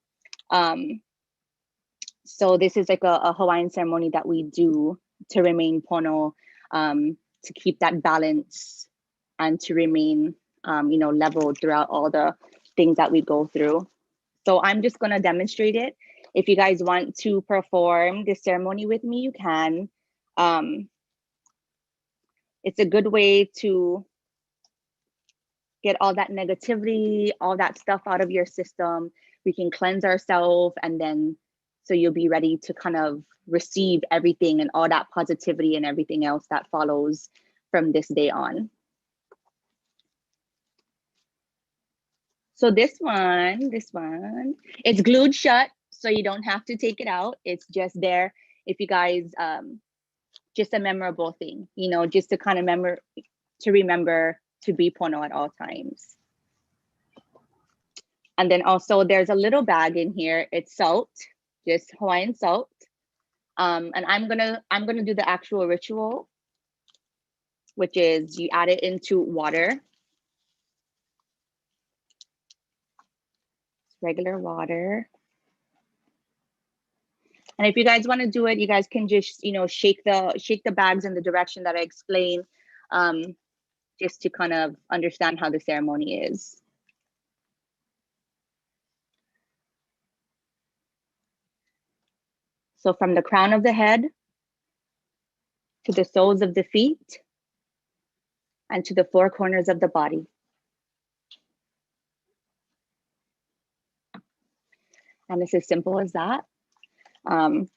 So this is like a Hawaiian ceremony that we do to remain Pono, to keep that balance and to remain, leveled throughout all the things that we go through. So I'm just gonna demonstrate it. If you guys want to perform this ceremony with me, you can. It's a good way to get all that negativity, all that stuff out of your system. We can cleanse ourselves, and then so you'll be ready to kind of receive everything and all that positivity and everything else that follows from this day on. So this one, it's glued shut, so you don't have to take it out. It's just there if you guys, just a memorable thing, just to kind of remember to be Pono at all times. And then also there's a little bag in here. It's salt, just Hawaiian salt. And I'm gonna do the actual ritual, which is you add it into water. Regular water. And if you guys want to do it, you guys can just, shake the bags in the direction that I explained, just to kind of understand how the ceremony is. So from the crown of the head to the soles of the feet and to the four corners of the body. And it's as simple as that. So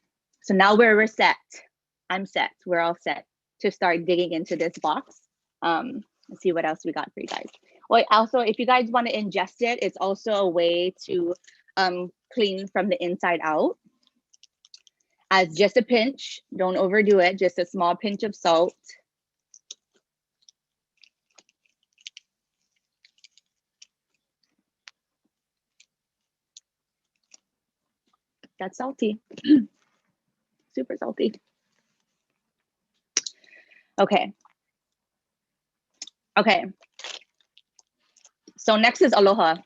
now we're set. I'm set. We're all set to start digging into this box. Let's see what else we got for you guys. Well, also, if you guys want to ingest it, it's also a way to clean from the inside out. As just a pinch, don't overdo it, just a small pinch of salt. That's salty. Super salty. Okay. So next is aloha.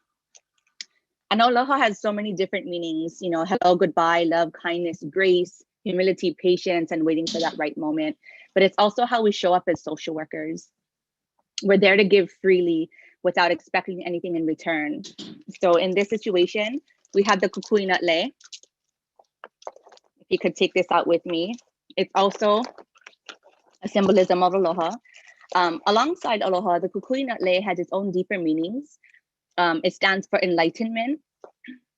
I know aloha has so many different meanings, hello, goodbye, love, kindness, grace, humility, patience, and waiting for that right moment. But it's also how we show up as social workers. We're there to give freely without expecting anything in return. So in this situation, we have the kukui nut lei. If you could take this out with me. It's also a symbolism of aloha. Alongside aloha, the kukui nut lei has its own deeper meanings. It stands for enlightenment,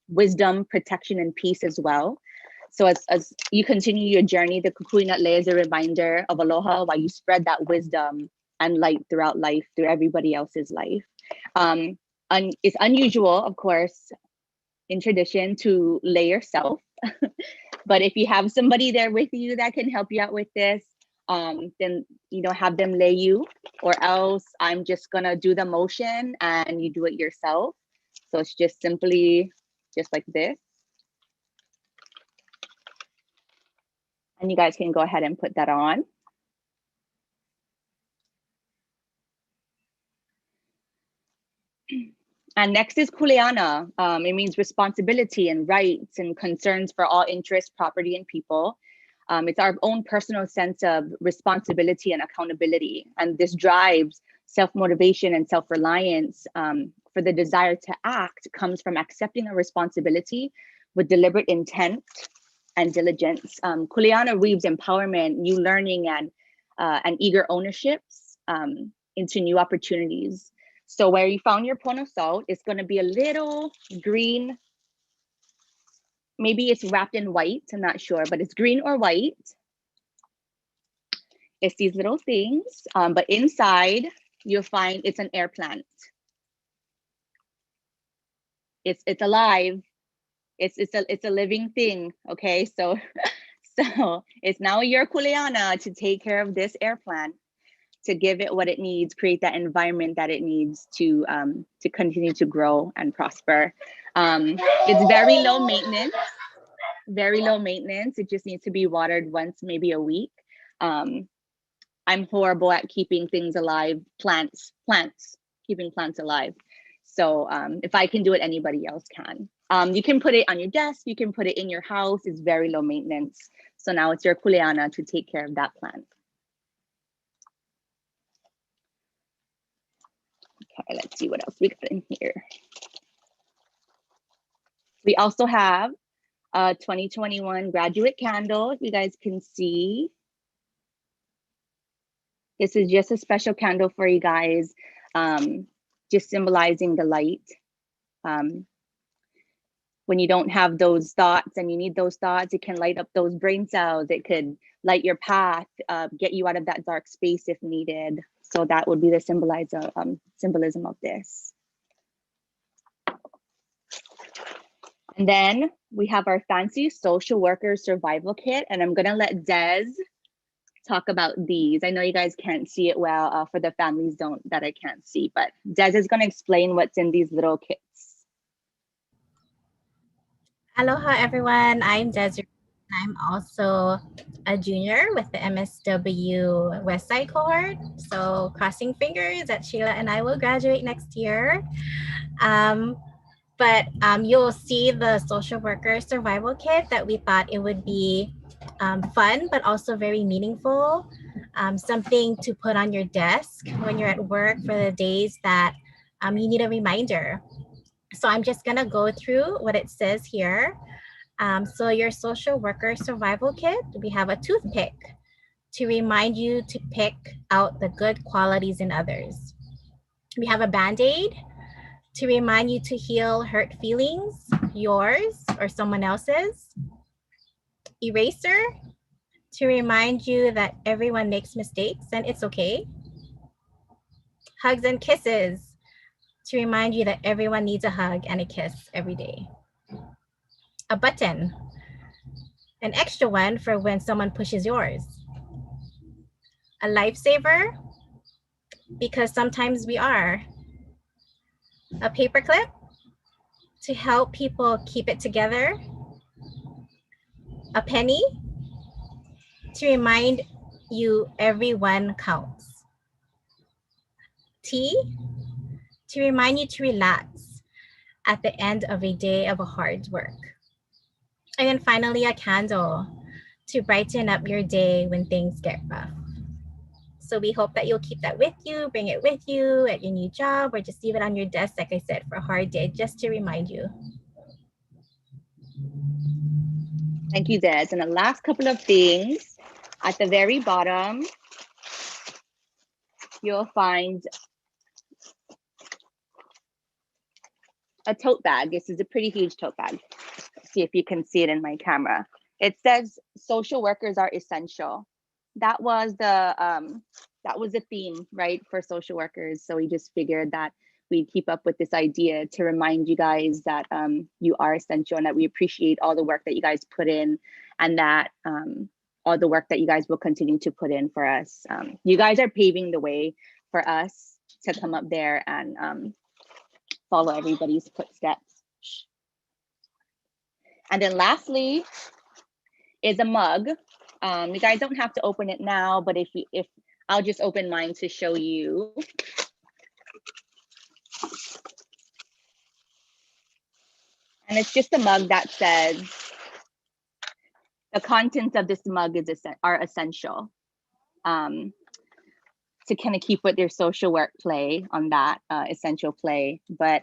wisdom, protection, and peace as well. So as you continue your journey, the kukui nut lei is a reminder of aloha while you spread that wisdom and light throughout life, through everybody else's life. It's unusual, of course, in tradition to lay yourself. But if you have somebody there with you that can help you out with this, then have them lay you, or else I'm just gonna do the motion and you do it yourself. So it's just simply just like this. And you guys can go ahead and put that on. And next is kuleana. It means responsibility and rights and concerns for all interests, property, and people. It's our own personal sense of responsibility and accountability. And this drives self-motivation and self-reliance for the desire to act comes from accepting a responsibility with deliberate intent and diligence. Kuleana weaves empowerment, new learning, and eager ownerships into new opportunities. So where you found your Pono salt, it's going to be a little green. Maybe it's wrapped in white, I'm not sure, but it's green or white. It's these little things, but inside you'll find it's an air plant. It's alive. It's a living thing. Okay, so it's now your kuleana to take care of this air plant, to give it what it needs, create that environment that it needs to continue to grow and prosper. It's very low maintenance, very low maintenance. It just needs to be watered once, maybe a week. I'm horrible at keeping things alive, keeping plants alive. So if I can do it, anybody else can. You can put it on your desk, you can put it in your house. It's very low maintenance. So now it's your kuleana to take care of that plant. Okay, let's see what else we got in here. We also have a 2021 graduate candle, if you guys can see. This is just a special candle for you guys, just symbolizing the light. When you don't have those thoughts and you need those thoughts, it can light up those brain cells. It could light your path, get you out of that dark space if needed. So that would be the symbolism of this. And then we have our fancy social worker survival kit. And I'm gonna let Des talk about these. I know you guys can't see it well for the families that I can't see, but Des is gonna explain what's in these little kits. Aloha everyone, I'm Deseree. I'm also a junior with the MSW Westside cohort. So crossing fingers that Shayla and I will graduate next year. But you'll see the social worker survival kit that we thought it would be fun, but also very meaningful. Something to put on your desk when you're at work for the days that you need a reminder. So I'm just gonna go through what it says here. So your social worker survival kit, we have a toothpick to remind you to pick out the good qualities in others. We have a Band-Aid to remind you to heal hurt feelings, yours or someone else's. Eraser to remind you that everyone makes mistakes and it's okay. Hugs and kisses to remind you that everyone needs a hug and a kiss every day. A button, an extra one for when someone pushes yours. A lifesaver, because sometimes we are. A paperclip to help people keep it together. A penny to remind you everyone counts. Tea to remind you to relax at the end of a day of a hard work. And then finally, a candle to brighten up your day when things get rough. So we hope that you'll keep that with you, bring it with you at your new job, or just leave it on your desk, like I said, for a hard day, just to remind you. Thank you, Des. And the last couple of things, at the very bottom, you'll find a tote bag. This is a pretty huge tote bag. Let's see if you can see it in my camera. It says social workers are essential. That was the theme, right, for social workers. So we just figured that we'd keep up with this idea to remind you guys that you are essential and that we appreciate all the work that you guys put in, and that all the work that you guys will continue to put in for us. You guys are paving the way for us to come up there and follow everybody's footsteps. And then lastly is a mug. You guys don't have to open it now, but if I'll just open mine to show you. And it's just a mug that says, the contents of this mug are essential to kind of keep with your social work play on that essential play. But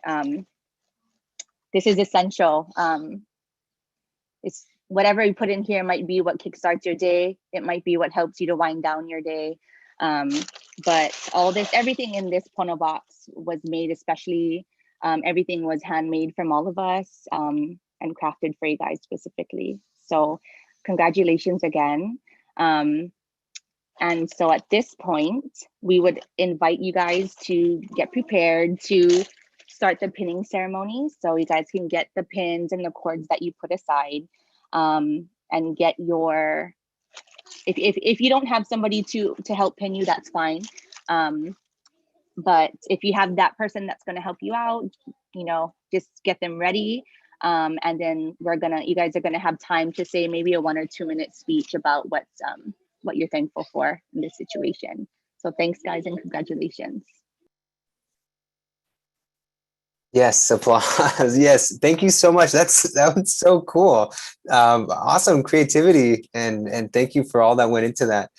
this is essential. It's whatever you put in here might be what kickstarts your day. It might be what helps you to wind down your day. But everything in this Pono box was made especially. Everything was handmade from all of us and crafted for you guys specifically. So congratulations again. And so at this point, we would invite you guys to get prepared to start the pinning ceremony. So you guys can get the pins and the cords that you put aside and get your, if you don't have somebody to help pin you, that's fine. But if you have that person that's gonna help you out, just get them ready. And then you guys are gonna have time to say maybe a 1 or 2 minute speech about what you're thankful for in this situation. So thanks guys and congratulations. Yes, applause. Yes, thank you so much. That was so cool. Awesome creativity, and thank you for all that went into that.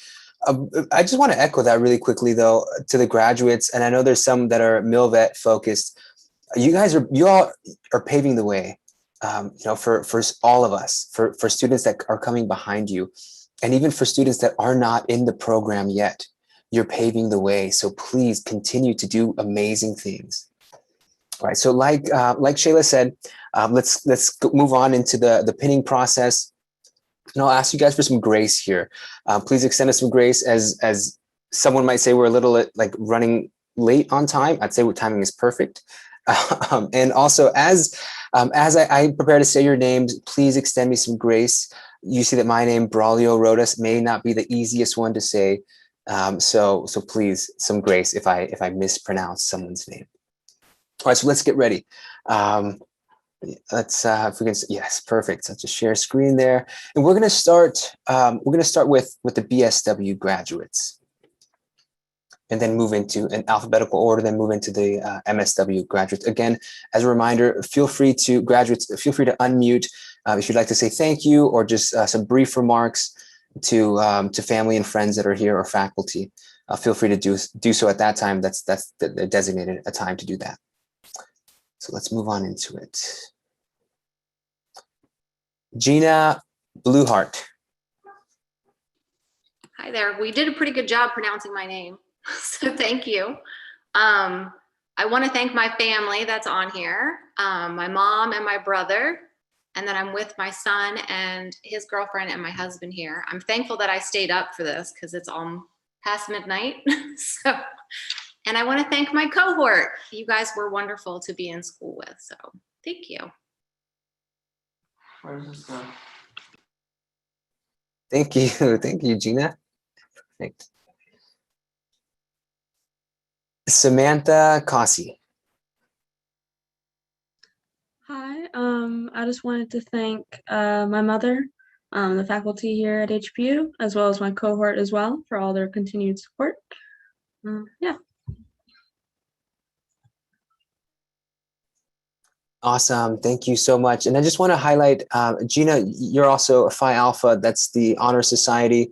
I just want to echo that really quickly though to the graduates, and I know there's some that are MilVet focused. You all are paving the way, for all of us, for students that are coming behind you, and even for students that are not in the program yet. You're paving the way, so please continue to do amazing things. All right, so like Shayla said, let's move on into the pinning process. And I'll ask you guys for some grace here. Please extend us some grace as someone might say we're a little like running late on time. I'd say what timing is perfect. And also as I prepare to say your names, please extend me some grace. You see that my name, Braulio Rodas, may not be the easiest one to say. So please, some grace if I mispronounce someone's name. All right, so let's get ready. Let's if we can, yes, perfect. So just share screen there, and we're gonna start. With the BSW graduates, and then move into an alphabetical order. Then move into the MSW graduates. Again, as a reminder, feel free to unmute if you'd like to say thank you or just some brief remarks to family and friends that are here or faculty. Feel free to do so at that time. That's the designated a time to do that. So let's move on into it. Gina Blueheart. Hi there. We did a pretty good job pronouncing my name, so thank you. I want to thank my family that's on here, my mom and my brother, and then I'm with my son and his girlfriend and my husband here. I'm thankful that I stayed up for this because it's past midnight. And I want to thank my cohort. You guys were wonderful to be in school with, so thank you. Where does this go? Thank you, Gina. Perfect. Samantha Cossey. Hi, I just wanted to thank my mother, the faculty here at HPU, as well as my cohort as well for all their continued support. Yeah. Awesome. Thank you so much. And I just want to highlight, Gina, you're also a Phi Alpha. That's the Honor Society.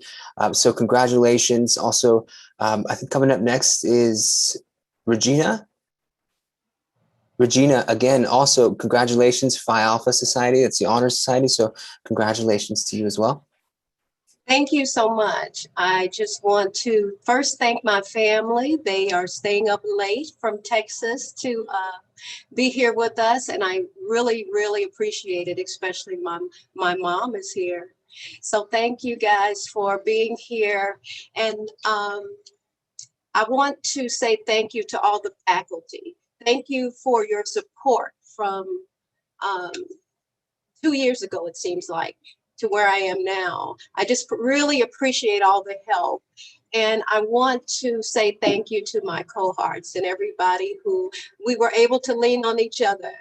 So congratulations. Also, I think coming up next is Regina. Regina, again, also congratulations, Phi Alpha Society. It's the Honor Society. So congratulations to you as well. Thank you so much. I just want to first thank my family. They are staying up late from Texas to be here with us, and I really, really appreciate it, especially my mom is here. So thank you guys for being here. And I want to say thank you to all the faculty. Thank you for your support from 2 years ago, it seems like, to where I am now. I just really appreciate all the help. And I want to say thank you to my cohorts and everybody who we were able to lean on each other,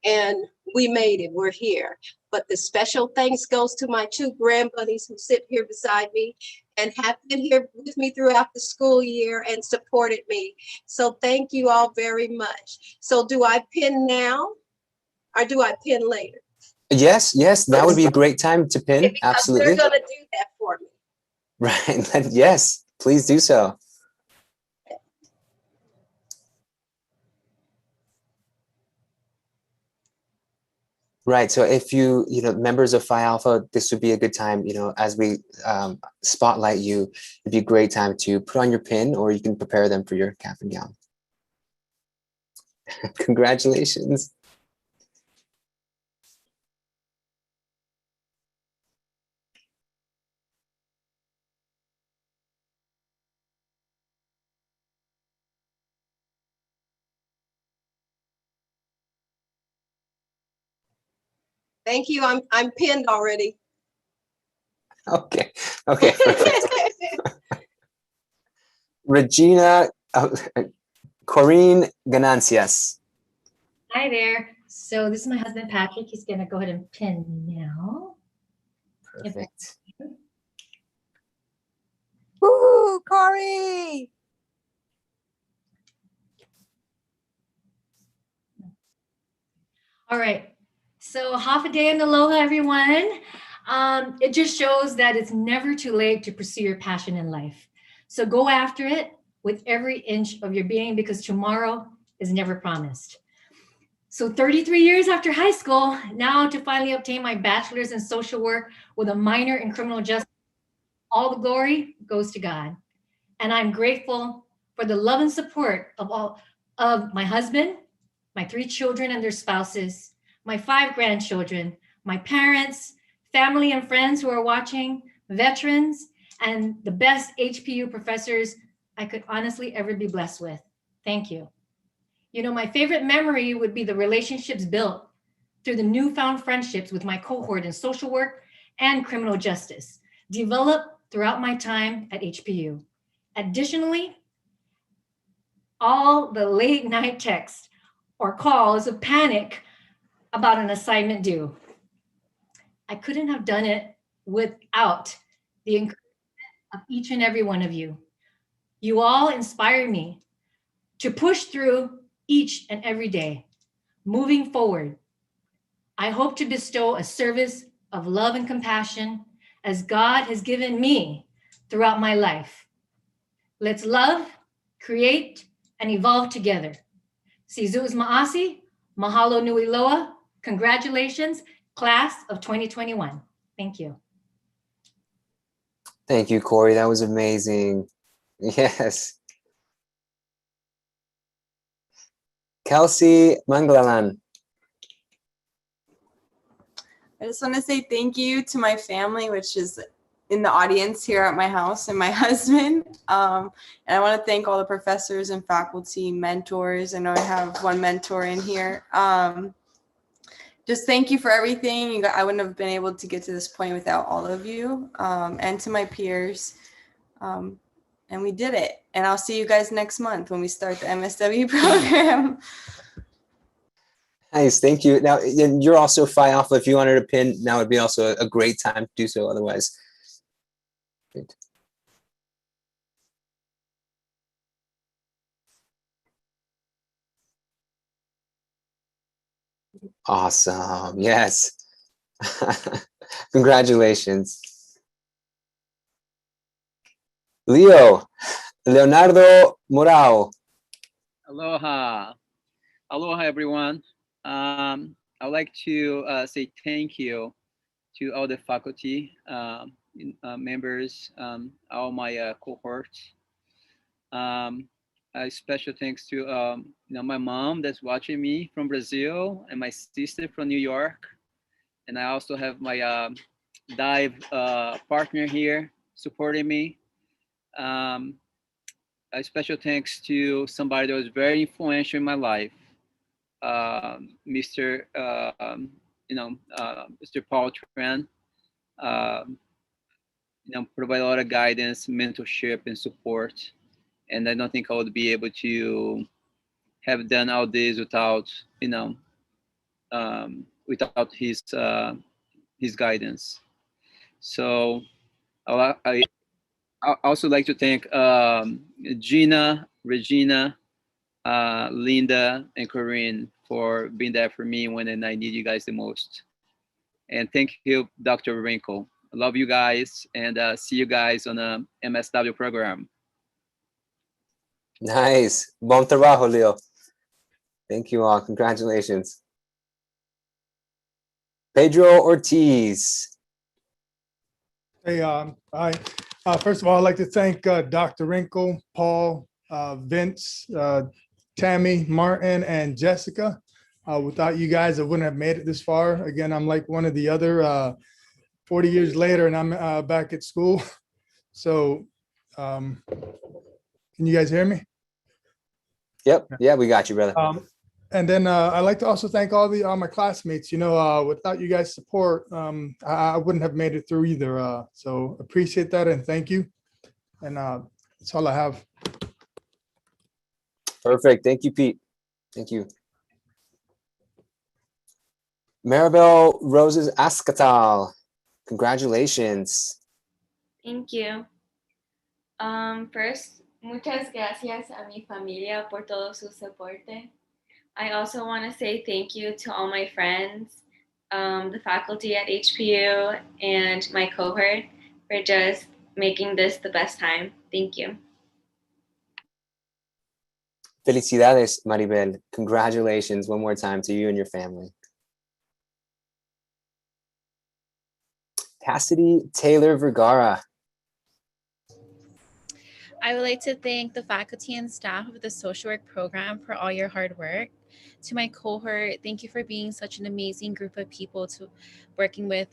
and we made it, we're here. But the special thanks goes to my two grandbuddies who sit here beside me and have been here with me throughout the school year and supported me. So thank you all very much. So do I pin now or do I pin later? Yes, yes, that would be a great time to pin. Because Absolutely. they're gonna do that for me. Right. Yes, please do so. Right. So if you members of Phi Alpha, this would be a good time, as we spotlight you, it'd be a great time to put on your pin, or you can prepare them for your cap and gown. Congratulations. Thank you. I'm pinned already. Okay. Okay. Perfect. Regina, Corinne Ganancias. Hi there. So this is my husband, Patrick. He's going to go ahead and pin now. Perfect. Woo, Corey! All right. So half a day in aloha, everyone. It just shows that it's never too late to pursue your passion in life. So go after it with every inch of your being, because tomorrow is never promised. So 33 years after high school, now to finally obtain my bachelor's in social work with a minor in criminal justice, all the glory goes to God. And I'm grateful for the love and support of my husband, my 3 children and their spouses, my 5 grandchildren, my parents, family and friends who are watching, veterans, and the best HPU professors I could honestly ever be blessed with. Thank you. My favorite memory would be the relationships built through the newfound friendships with my cohort in social work and criminal justice, developed throughout my time at HPU. Additionally, all the late night texts or calls of panic about an assignment due. I couldn't have done it without the encouragement of each and every one of you. You all inspire me to push through each and every day, moving forward. I hope to bestow a service of love and compassion as God has given me throughout my life. Let's love, create, and evolve together. Sizuz Ma'asi, Mahalo Nui Loa. Congratulations, class of 2021. Thank you. Thank you, Corey. That was amazing. Yes. Kelsey Manglalan. I just want to say thank you to my family, which is in the audience here at my house, and my husband. And I want to thank all the professors and faculty, mentors. I know I have one mentor in here. Just thank you for everything. I wouldn't have been able to get to this point without all of you, and to my peers. And we did it. And I'll see you guys next month when we start the MSW program. Nice, thank you. Now, you're also Phi Alpha. If you wanted to pin, now would be also a great time to do so. Otherwise, great. Awesome. Yes. Congratulations. Leonardo Morao. Aloha. Aloha, everyone. I'd like to say thank you to all the faculty members, all my cohorts. A special thanks to my mom that's watching me from Brazil, and my sister from New York. And I also have my dive partner here supporting me. A special thanks to somebody that was very influential in my life, Mr. Mr. Paul Tran. Provide a lot of guidance, mentorship, and support. And I don't think I would be able to have done all this without, without his his guidance. So I also like to thank Gina, Regina, Linda, and Corinne for being there for me when I need you guys the most. And thank you, Dr. Rinkel. I love you guys, and see you guys on a MSW program. Nice. Bom trabajo, Leo. Thank you all. Congratulations. Pedro Ortiz. Hey, hi. First of all, I'd like to thank Dr. Rinkel, Paul, Vince, Tammy, Martin, and Jessica. Without you guys, I wouldn't have made it this far. Again, I'm like one of the other 40 years later, and I'm back at school. So can you guys hear me? Yep. Yeah, we got you, brother. And then I'd like to also thank all my classmates. You know, without you guys' support, I wouldn't have made it through either. So appreciate that and thank you. And that's all I have. Perfect. Thank you, Pete. Thank you. Maribel Roses Ascatal. Congratulations. Thank you. First, muchas gracias a mi familia por todo su soporte. I also want to say thank you to all my friends, the faculty at HPU, and my cohort for just making this the best time. Thank you. Felicidades, Maribel. Congratulations one more time to you and your family. Cassidy Taylor Vergara. I would like to thank the faculty and staff of the social work program for all your hard work. To my cohort, thank you for being such an amazing group of people to working with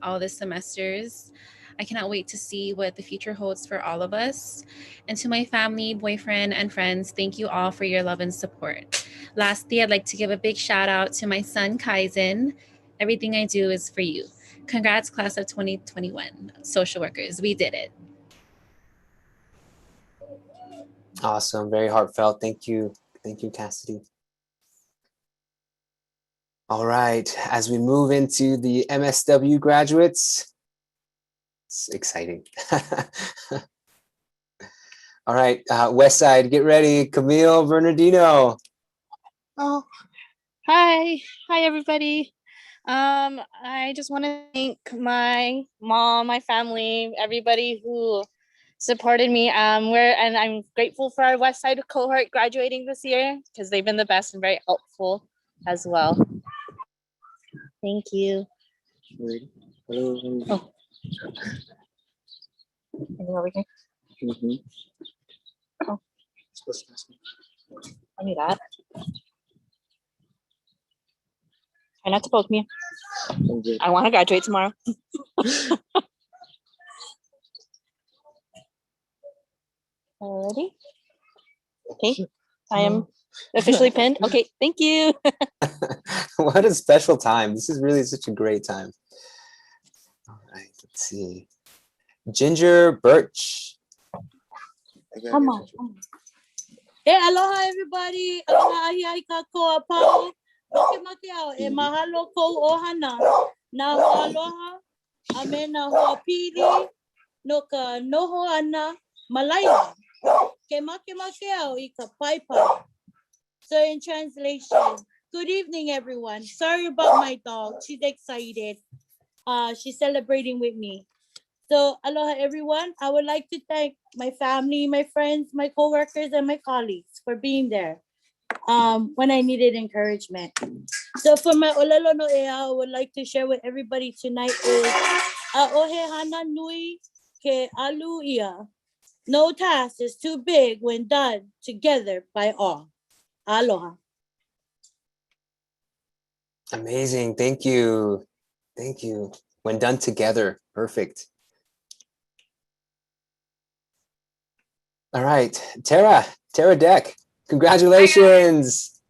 all this semesters. I cannot wait to see what the future holds for all of us. And to my family, boyfriend, and friends, thank you all for your love and support. Lastly, I'd like to give a big shout out to my son, Kaizen. Everything I do is for you. Congrats, class of 2021, social workers. We did it. Awesome. Very heartfelt. Thank you. Thank you, Cassidy. All right. As we move into the MSW graduates, it's exciting. All right. Westside, get ready. Camille Bernardino. Oh, hi. Hi, everybody. I just want to thank my mom, my family, everybody who supported me. And I'm grateful for our Westside cohort graduating this year because they've been the best and very helpful as well. Thank you. Oh. Anything over here? Oh. I knew that. Try not to poke me. I want to graduate tomorrow. Alrighty. Okay. I am officially pinned. Okay, thank you. What a special time. This is really such a great time. All right, let's see. Ginger Birch. Come on. Hey, aloha everybody. Aloha ahi ka koa pau. Maki au e mahalo ko ohana. Na ho aloha. Ame na ho pili. No ka noho ana malaila. Ke make au I ka pai pai. So in translation, good evening everyone. Sorry about my dog. She's excited. She's celebrating with me. So aloha everyone. I would like to thank my family, my friends, my coworkers, and my colleagues for being there when I needed encouragement. So for my olelo no ea, I would like to share with everybody tonight is Ohe hana nui ke alu ia. No task is too big when done together by all. Aloha. Amazing. Thank you. Thank you. When done together. Perfect. All right. Tara Deck. Congratulations.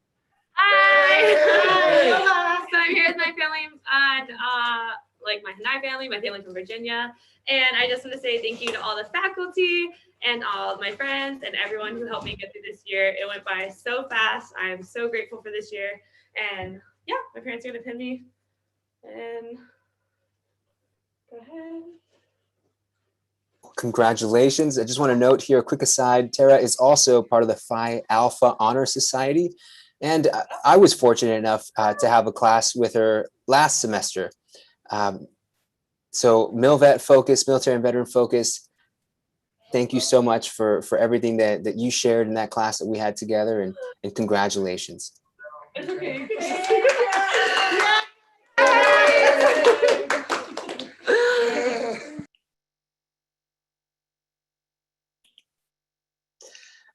Hi. So I'm here with my family and like my Hanai family, my family from Virginia. And I just want to say thank you to all the faculty and all my friends and everyone who helped me get through this year. It went by so fast. I'm so grateful for this year. And yeah, my parents are going to pin me. And Go ahead. Congratulations. I just want to note here, a quick aside, Tara is also part of the Phi Alpha Honor Society. And I was fortunate enough to have a class with her last semester. So MilVet focus, military and veteran focus. Thank you so much for everything that you shared in that class that we had together, and congratulations. It's okay.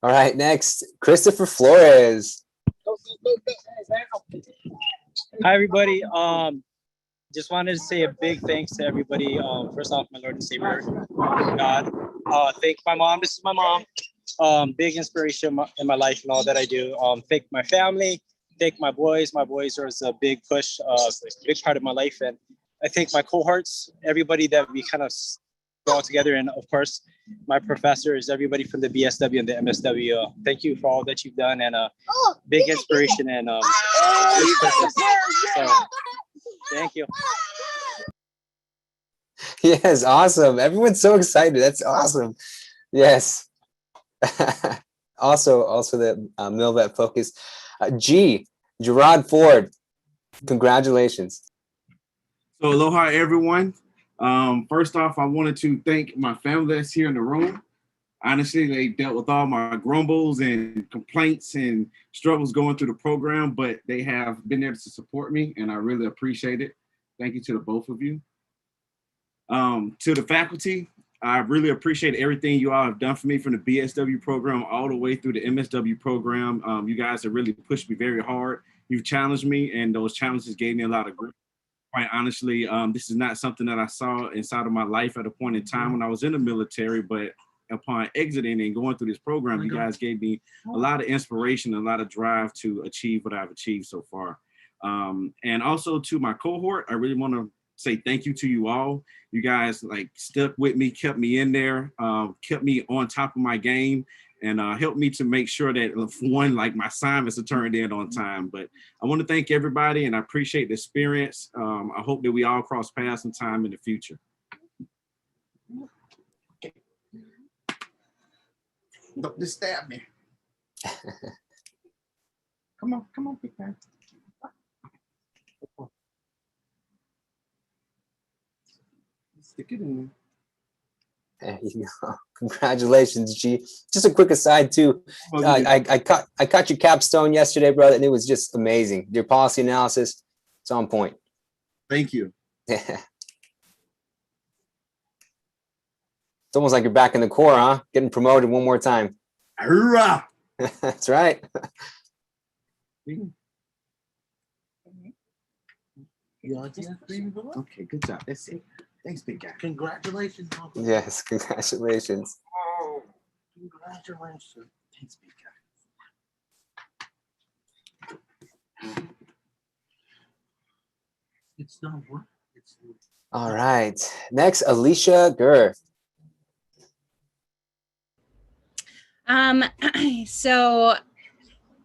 All right, next, Christopher Flores. Hi, everybody. Just wanted to say a big thanks to everybody. First off, my Lord and Savior, God. Thank my mom. This is my mom. Big inspiration in my life and all that I do. Thank my family. Thank my boys. My boys are a big push, big part of my life. And I thank my cohorts, everybody that we kind of go all together. And of course, my professors, everybody from the BSW and the MSW. Thank you for all that you've done, and big inspiration and so, thank you. Yes, awesome. Everyone's so excited. That's awesome. Yes. also the MilVet focus. Gerard Ford, congratulations. So aloha, everyone. First off, I wanted to thank my family that's here in the room. Honestly, they dealt with all my grumbles and complaints and struggles going through the program, but they have been there to support me, and I really appreciate it. Thank you to the both of you. To the faculty, I really appreciate everything you all have done for me, from the BSW program all the way through the MSW program. You guys have really pushed me very hard. You've challenged me, and those challenges gave me a lot of grit. Quite honestly, this is not something that I saw inside of my life at a point in time when I was in the military, but upon exiting and going through this program, you guys gave me a lot of inspiration, a lot of drive to achieve what I've achieved so far. And also to my cohort, I really want to say thank you to you all. You guys stuck with me, kept me in there, kept me on top of my game, and helped me to make sure that my assignments are turned in on time. But I want to thank everybody, and I appreciate the experience. I hope that we all cross paths in time in the future. Don't just stab me. Come on, big man. Stick it in there. There you go. Congratulations, G. Just a quick aside too. I caught your capstone yesterday, brother, and it was just amazing. Your policy analysis, it's on point. Thank you. It's almost like you're back in the Corps, huh? Getting promoted one more time. Hoorah! That's right. Okay, good job. That's it. Thanks, big guy. Congratulations. Uncle. Yes, congratulations. Oh, congratulations. Thanks, big guy. It's not what? All right. Next, Alicia Gurr. So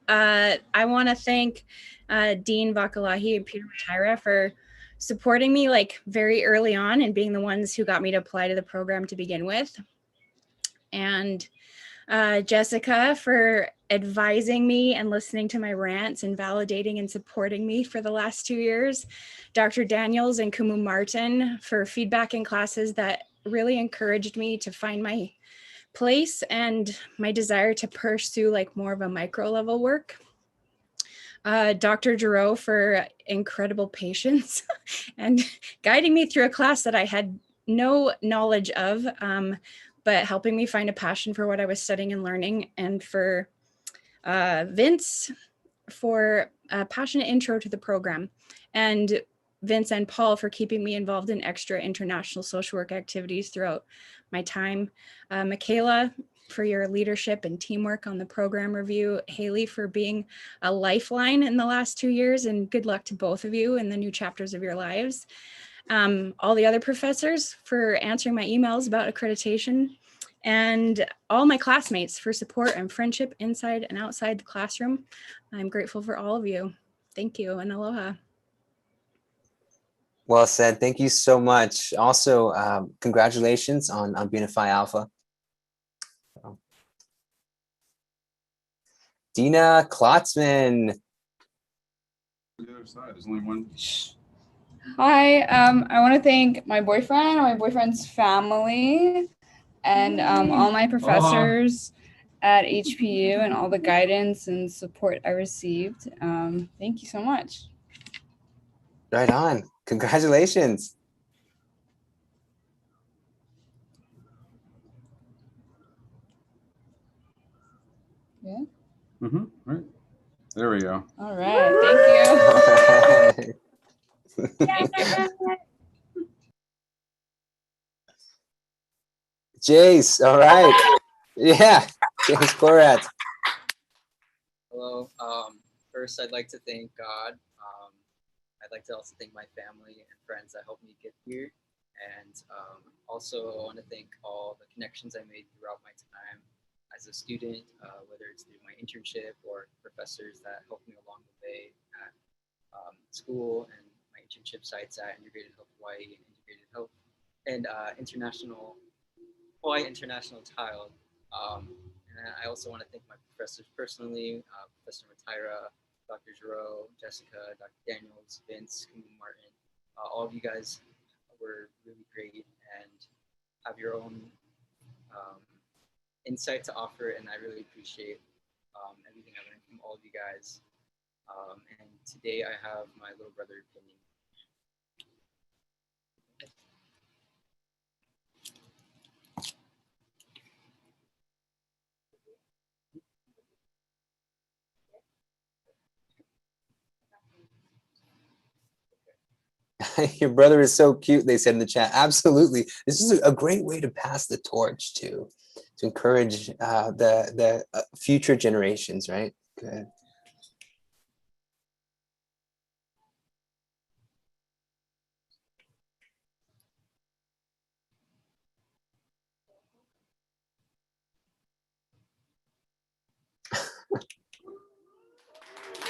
I want to thank Dean Vakalahi and Peter Matira for supporting me very early on and being the ones who got me to apply to the program to begin with. And Jessica for advising me and listening to my rants and validating and supporting me for the last 2 years. Dr. Daniels and Kumu Martin for feedback in classes that really encouraged me to find my place and my desire to pursue more of a micro level work. Dr. Giroux for incredible patience and guiding me through a class that I had no knowledge of, but helping me find a passion for what I was studying and learning, and for Vince for a passionate intro to the program, and Vince and Paul for keeping me involved in extra international social work activities throughout my time. Michaela for your leadership and teamwork on the program review. Haley for being a lifeline in the last 2 years, and good luck to both of you in the new chapters of your lives. All the other professors for answering my emails about accreditation, and all my classmates for support and friendship inside and outside the classroom. I'm grateful for all of you. Thank you and aloha. Well said. Thank you so much. Also, congratulations on being a Phi Alpha. Dina Klotzman. The other side, there's only one. Hi, I want to thank my boyfriend, my boyfriend's family, and all my professors at HPU and all the guidance and support I received. Thank you so much. Right on. Congratulations. Yeah. Right. There we go. All right. Thank you. Jace. All right. Yeah. Jace Korat. Hello. First, I'd like to thank God. I'd like to also thank my family and friends that helped me get here. And also, I want to thank all the connections I made throughout my time as a student, whether it's through my internship or professors that helped me along the way at school and my internship sites at Integrated Health Hawaii, Integrated Health, and Hawaii International Child. And I also want to thank my professors personally, Professor Matira, Dr. Giroux, Jessica, Dr. Daniels, Vince, Martin. All of you guys were really great and have your own insight to offer, and I really appreciate everything I learned from all of you guys. And today I have my little brother opinion. Your brother is so cute, they said in the chat. Absolutely. This is a great way to pass the torch to encourage the future generations, right? Good.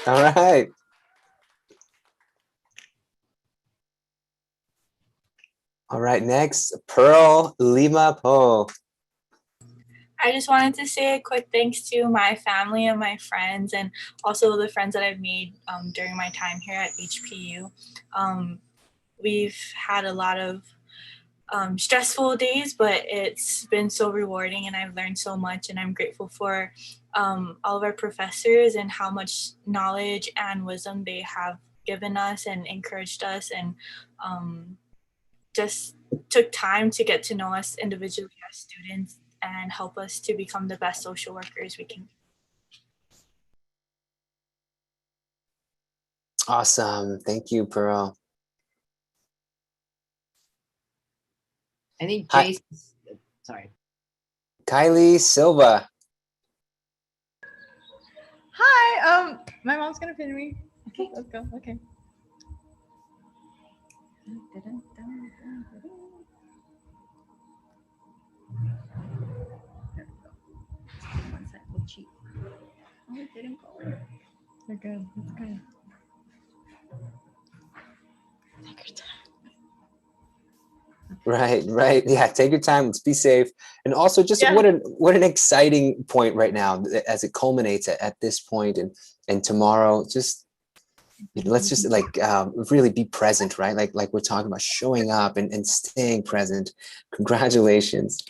All right. All right, next, Pearl Lima Po. I just wanted to say a quick thanks to my family and my friends, and also the friends that I've made during my time here at HPU. We've had a lot of stressful days, but it's been so rewarding, and I've learned so much, and I'm grateful for all of our professors and how much knowledge and wisdom they have given us and encouraged us, and just took time to get to know us individually as students and help us to become the best social workers we can be. Awesome. Thank you, Pearl. I think Hi. Jason, sorry. Kylie Silva. Hi, my mom's gonna pin me. Okay, let's go. Okay. One sec, we'll cheat. Oh, it didn't go. We're good. It's good. Take your time. Right. Yeah, take your time. Let's be safe. And also, just what an exciting point right now as it culminates at this point, and tomorrow. Just let's just really be present, right? Like we're talking about showing up and staying present. Congratulations.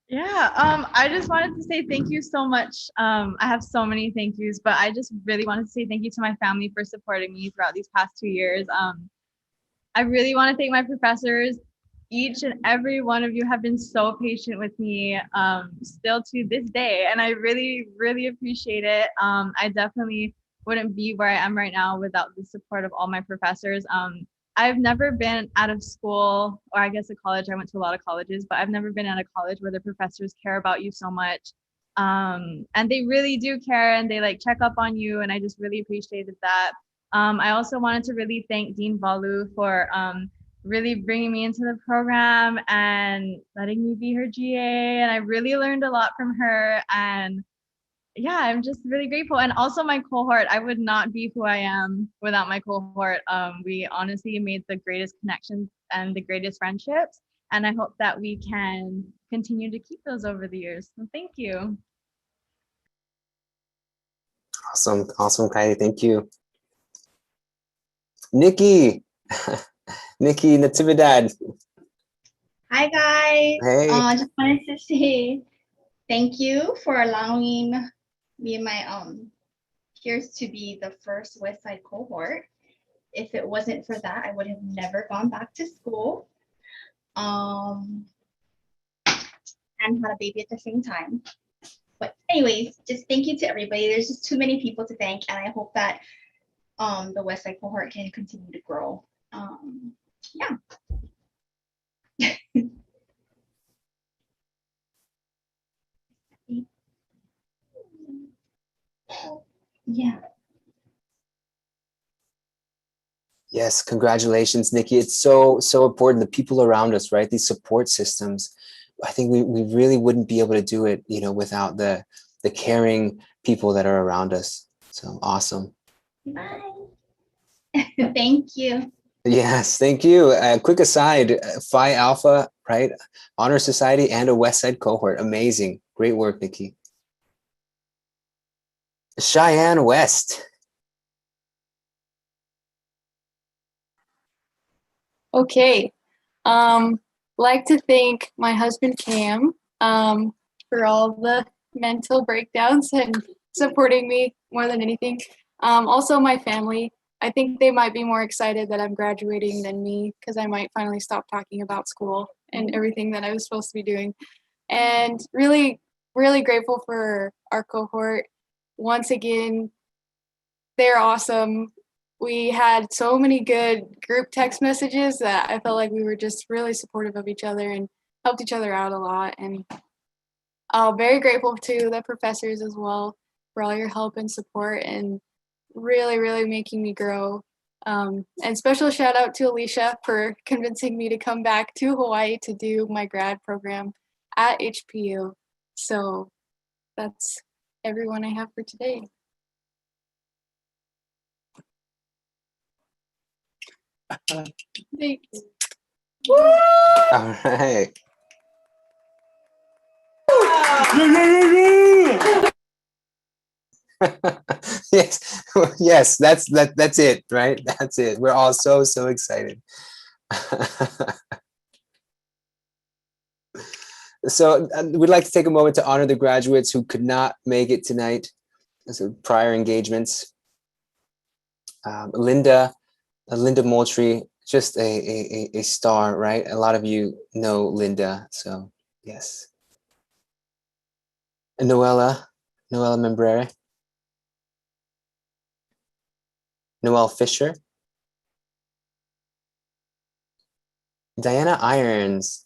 Yeah, I just wanted to say thank you so much. I have so many thank yous, but I just really wanted to say thank you to my family for supporting me throughout these past 2 years. I really want to thank my professors. Each and every one of you have been so patient with me, still to this day, and I really, really appreciate it. I definitely wouldn't be where I am right now without the support of all my professors. I've never been out of school, or I guess a college. I went to a lot of colleges, but I've never been at a college where the professors care about you so much. And they really do care, and they check up on you, and I just really appreciated that. I also wanted to really thank Dean Valu for really bringing me into the program and letting me be her GA, and I really learned a lot from her, and yeah, I'm just really grateful. And also my cohort, I would not be who I am without my cohort. We honestly made the greatest connections and the greatest friendships. And I hope that we can continue to keep those over the years. So thank you. Awesome. Awesome, Kylie. Thank you. Nikki. Nikki Natividad. Hi guys. Hey. I just wanted to say thank you for allowing me and my peers to be the first Westside cohort. If it wasn't for that, I would have never gone back to school. And had a baby at the same time. But anyways, just thank you to everybody. There's just too many people to thank, and I hope that the Westside cohort can continue to grow. Yeah. Yeah. Yes, congratulations, Nikki. It's so important. The people around us, right? These support systems. I think we really wouldn't be able to do it, without the caring people that are around us. So awesome. Bye. Thank you. Yes, thank you. Quick aside, Phi Alpha, right? Honor Society and a Westside cohort. Amazing. Great work, Nikki. Cheyenne West. Okay. Like to thank my husband Cam for all the mental breakdowns and supporting me more than anything. Also my family. I think they might be more excited that I'm graduating than me because I might finally stop talking about school and everything that I was supposed to be doing. And really, really grateful for our cohort. Once again, they're awesome. We had so many good group text messages that I felt like we were just really supportive of each other and helped each other out a lot. And very grateful to the professors as well for all your help and support and really, really making me grow. And special shout out to Alicia for convincing me to come back to Hawaii to do my grad program at HPU. So that's everyone I have for today. Thank you. All right. Yes, yes, that's it, right? That's it. We're all so excited. So we'd like to take a moment to honor the graduates who could not make it tonight. So prior engagements. Linda Moultrie, just a star, right? A lot of you know Linda, so yes. And Noella Membrere. Noelle Fisher. Diana Irons.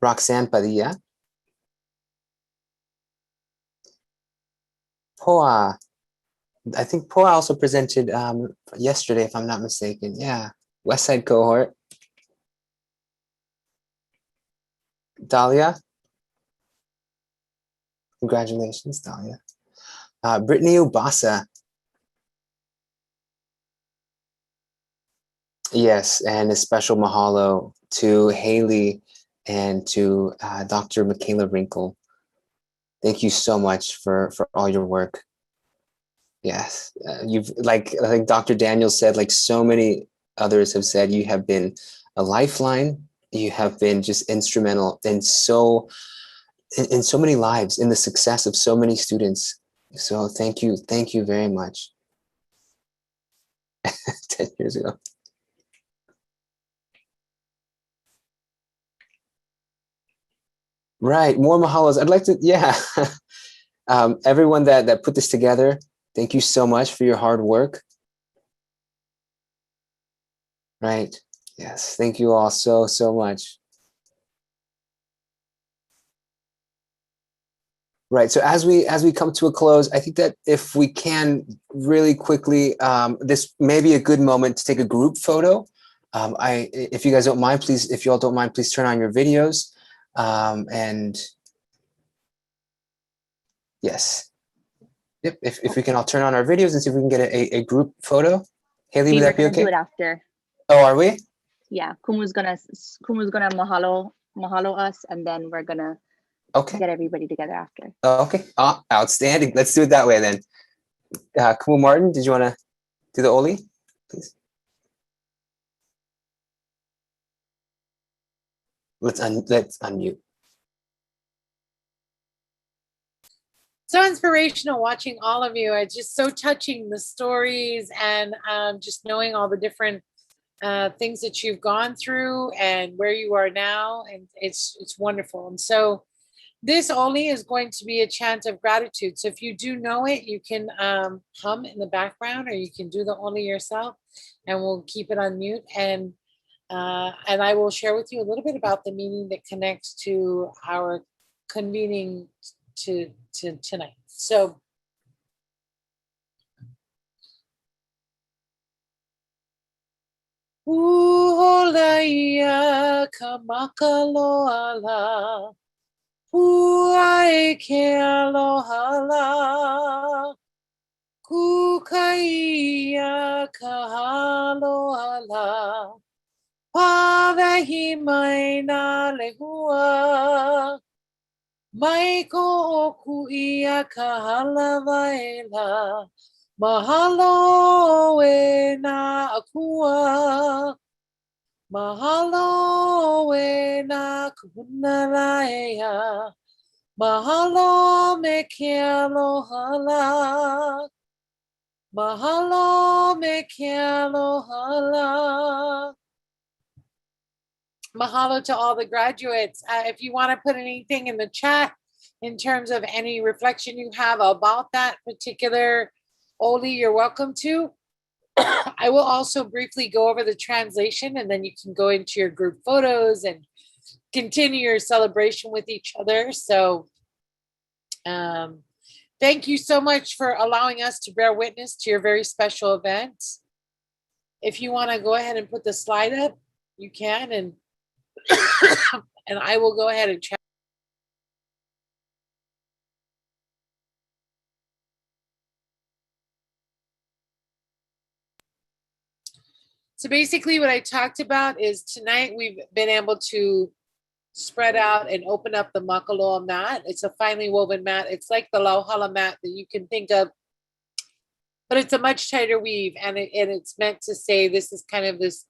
Roxanne Padilla. Poa. I think Poa also presented yesterday, if I'm not mistaken. Yeah, Westside cohort. Dahlia. Congratulations, Dahlia. Brittany Ubasa. Yes, and a special mahalo to Haley and to Dr. Michaela Rinkel. Thank you so much for all your work. Yes, you've like Dr. Daniel said, like so many others have said, you have been a lifeline. You have been just instrumental in so many lives, in the success of so many students. So thank you very much. 10 years ago. Right, more mahalos. I'd like to, yeah. Everyone that put this together, thank you so much for your hard work. Right, yes, thank you all so much. Right, so as we come to a close, I think that if we can really quickly, this may be a good moment to take a group photo. If you guys don't mind, please, if you all don't mind, please turn on your videos. And Yes. Yep. If we can all turn on our videos and see if we can get a group photo. Haley, would We're that be gonna do okay? it after. Oh, are we? Yeah, Kumu's gonna mahalo us, and then we're gonna get everybody together after. Okay. Outstanding. Let's do it that way then. Kumu Martin, did you want to do the Oli, please? Let's unmute. So inspirational watching all of you. It's just so touching, the stories, and just knowing all the different things that you've gone through and where you are now, and it's wonderful. And so this only is going to be a chant of gratitude. So if you do know it, you can hum in the background, or you can do the only yourself, and we'll keep it on mute. And I will share with you a little bit about the meaning that connects to our convening to tonight. So Uholaya kamakaloala Uai ke alohala Kukaia kahaloala Pavehi maina lehua Maiko okuia kahalawaela Mahalo e na akua Mahalo e na kunalaea Mahalo me ke alohala Mahalo me ke alohala. Mahalo to all the graduates. If you want to put anything in the chat in terms of any reflection you have about that particular Oli, you're welcome to. I will also briefly go over the translation, and then you can go into your group photos and continue your celebration with each other. So thank you so much for allowing us to bear witness to your very special event. If you want to go ahead and put the slide up, you can, and and I will go ahead and chat. So basically what I talked about is tonight we've been able to spread out and open up the makaloa mat. It's a finely woven mat. It's like the lauhala mat that you can think of, but it's a much tighter weave, and it's meant to say this is kind of this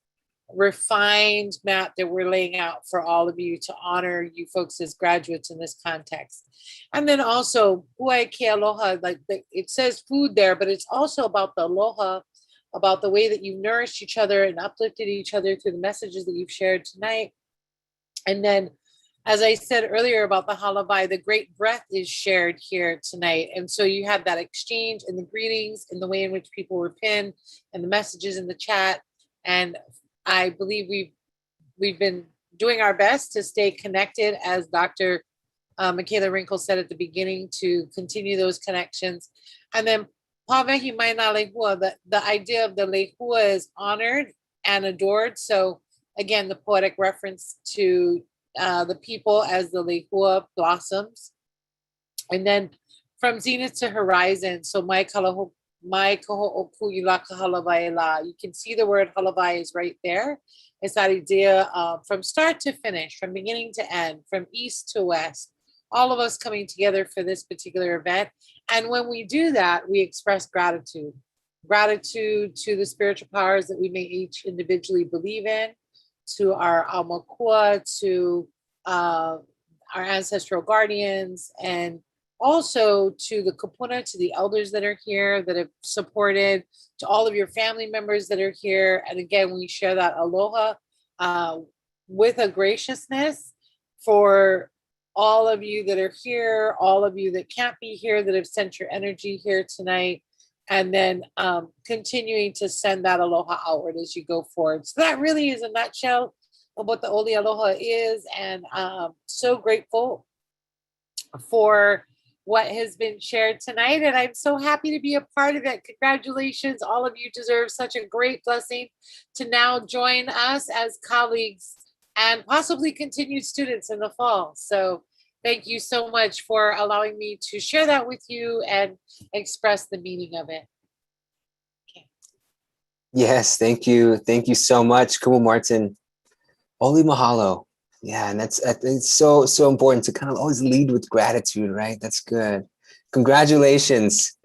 refined mat that we're laying out for all of you to honor you folks as graduates in this context. And then also, huai ke aloha, like it says food there, but it's also about the aloha, about the way that you've nourished each other and uplifted each other through the messages that you've shared tonight. And then, as I said earlier about the halavai, the great breath is shared here tonight. And so you have that exchange in the greetings, in the way in which people were pinned, and the messages in the chat. And I believe we've been doing our best to stay connected, as Dr. Michaela Rinkel said at the beginning, to continue those connections. And then Pavehi maina lehua, the idea of the lehua is honored and adored. So again, the poetic reference to the people as the lehua blossoms. And then from zenith to horizon, so my kohoʻopu kahalawaiʻa. You can see the word halavai is right there. It's that idea from start to finish, from beginning to end, from east to west, all of us coming together for this particular event. And when we do that, we express gratitude. Gratitude to the spiritual powers that we may each individually believe in, to our aumakua, to our ancestral guardians, and also to the kapuna, to the elders that are here that have supported, to all of your family members that are here. And again, we share that aloha with a graciousness for all of you that are here, all of you that can't be here, that have sent your energy here tonight, and then continuing to send that aloha outward as you go forward. So that really is a nutshell of what the Oli Aloha is, and so grateful for what has been shared tonight, and I'm so happy to be a part of it. Congratulations, all of you deserve such a great blessing to now join us as colleagues and possibly continued students in the fall. So Thank you so much for allowing me to share that with you and express the meaning of it. Yes, thank you. Thank you so much, Kumu Martin. Oli mahalo. Yeah, and it's so important to kind of always lead with gratitude, right? That's good. Congratulations.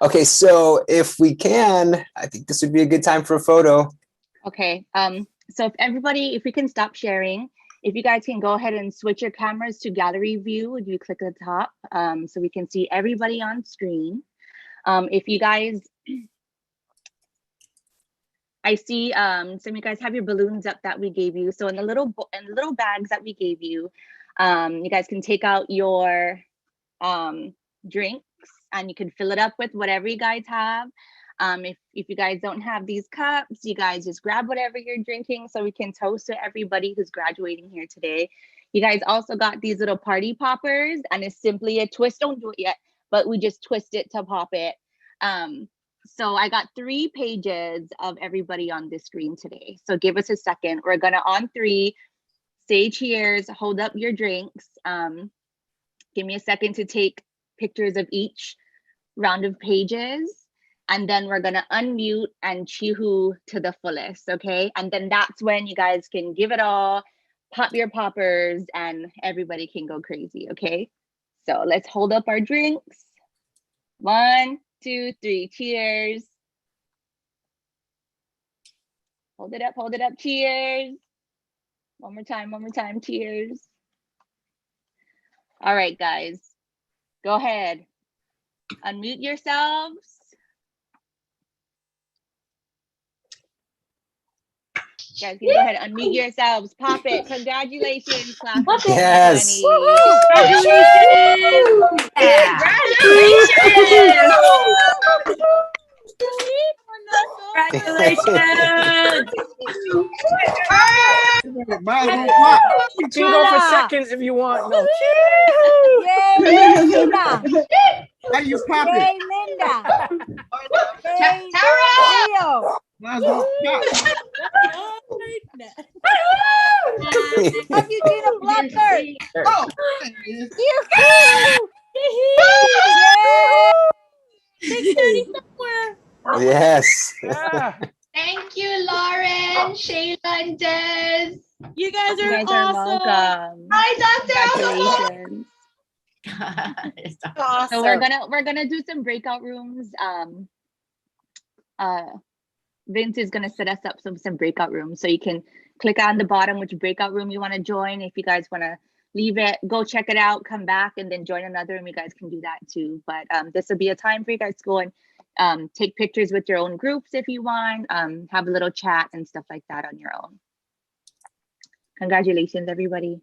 Okay, so if we can, I think this would be a good time for a photo. Okay, so if we can stop sharing, if you guys can go ahead and switch your cameras to gallery view, if you click at the top, so we can see everybody on screen. If you guys, I see some of you guys have your balloons up that we gave you. So in the little bags that we gave you, you guys can take out your drinks and you can fill it up with whatever you guys have. If you guys don't have these cups, you guys just grab whatever you're drinking so we can toast to everybody who's graduating here today. You guys also got these little party poppers, and it's simply a twist. Don't do it yet, but we just twist it to pop it. So I got 3 pages of everybody on this screen today. So give us a second. We're gonna on 3 say cheers, hold up your drinks. Give me a second to take pictures of each round of pages. And then we're gonna unmute and chihu to the fullest, okay? And then that's when you guys can give it all, pop your poppers, and everybody can go crazy, okay? So let's hold up our drinks. 1, 2, 3, cheers. Hold it up, cheers. One more time, cheers. All right, guys, go ahead. Unmute yourselves. Guys, can you go ahead, unmute yourselves, pop it. Congratulations, class of 2020. Yes. Congratulations! You can go for seconds if you want. No. Yay, Linda! How you pop it? Yay, Linda! Yay, Leo! Have you seen a blackbird? Oh, Yay! Somewhere. Yes. Thank you, Lauren, Shayla, and Des. You guys are welcome. Hi, Dr. Congratulations. Awesome. So we're gonna do some breakout rooms. Vince is gonna set us up some breakout rooms, so you can click on the bottom which breakout room you want to join. If you guys want to leave it, go check it out, come back, and then join another room. You guys can do that too. But this will be a time for you guys to go and take pictures with your own groups if you want. Have a little chat and stuff like that on your own. Congratulations, everybody.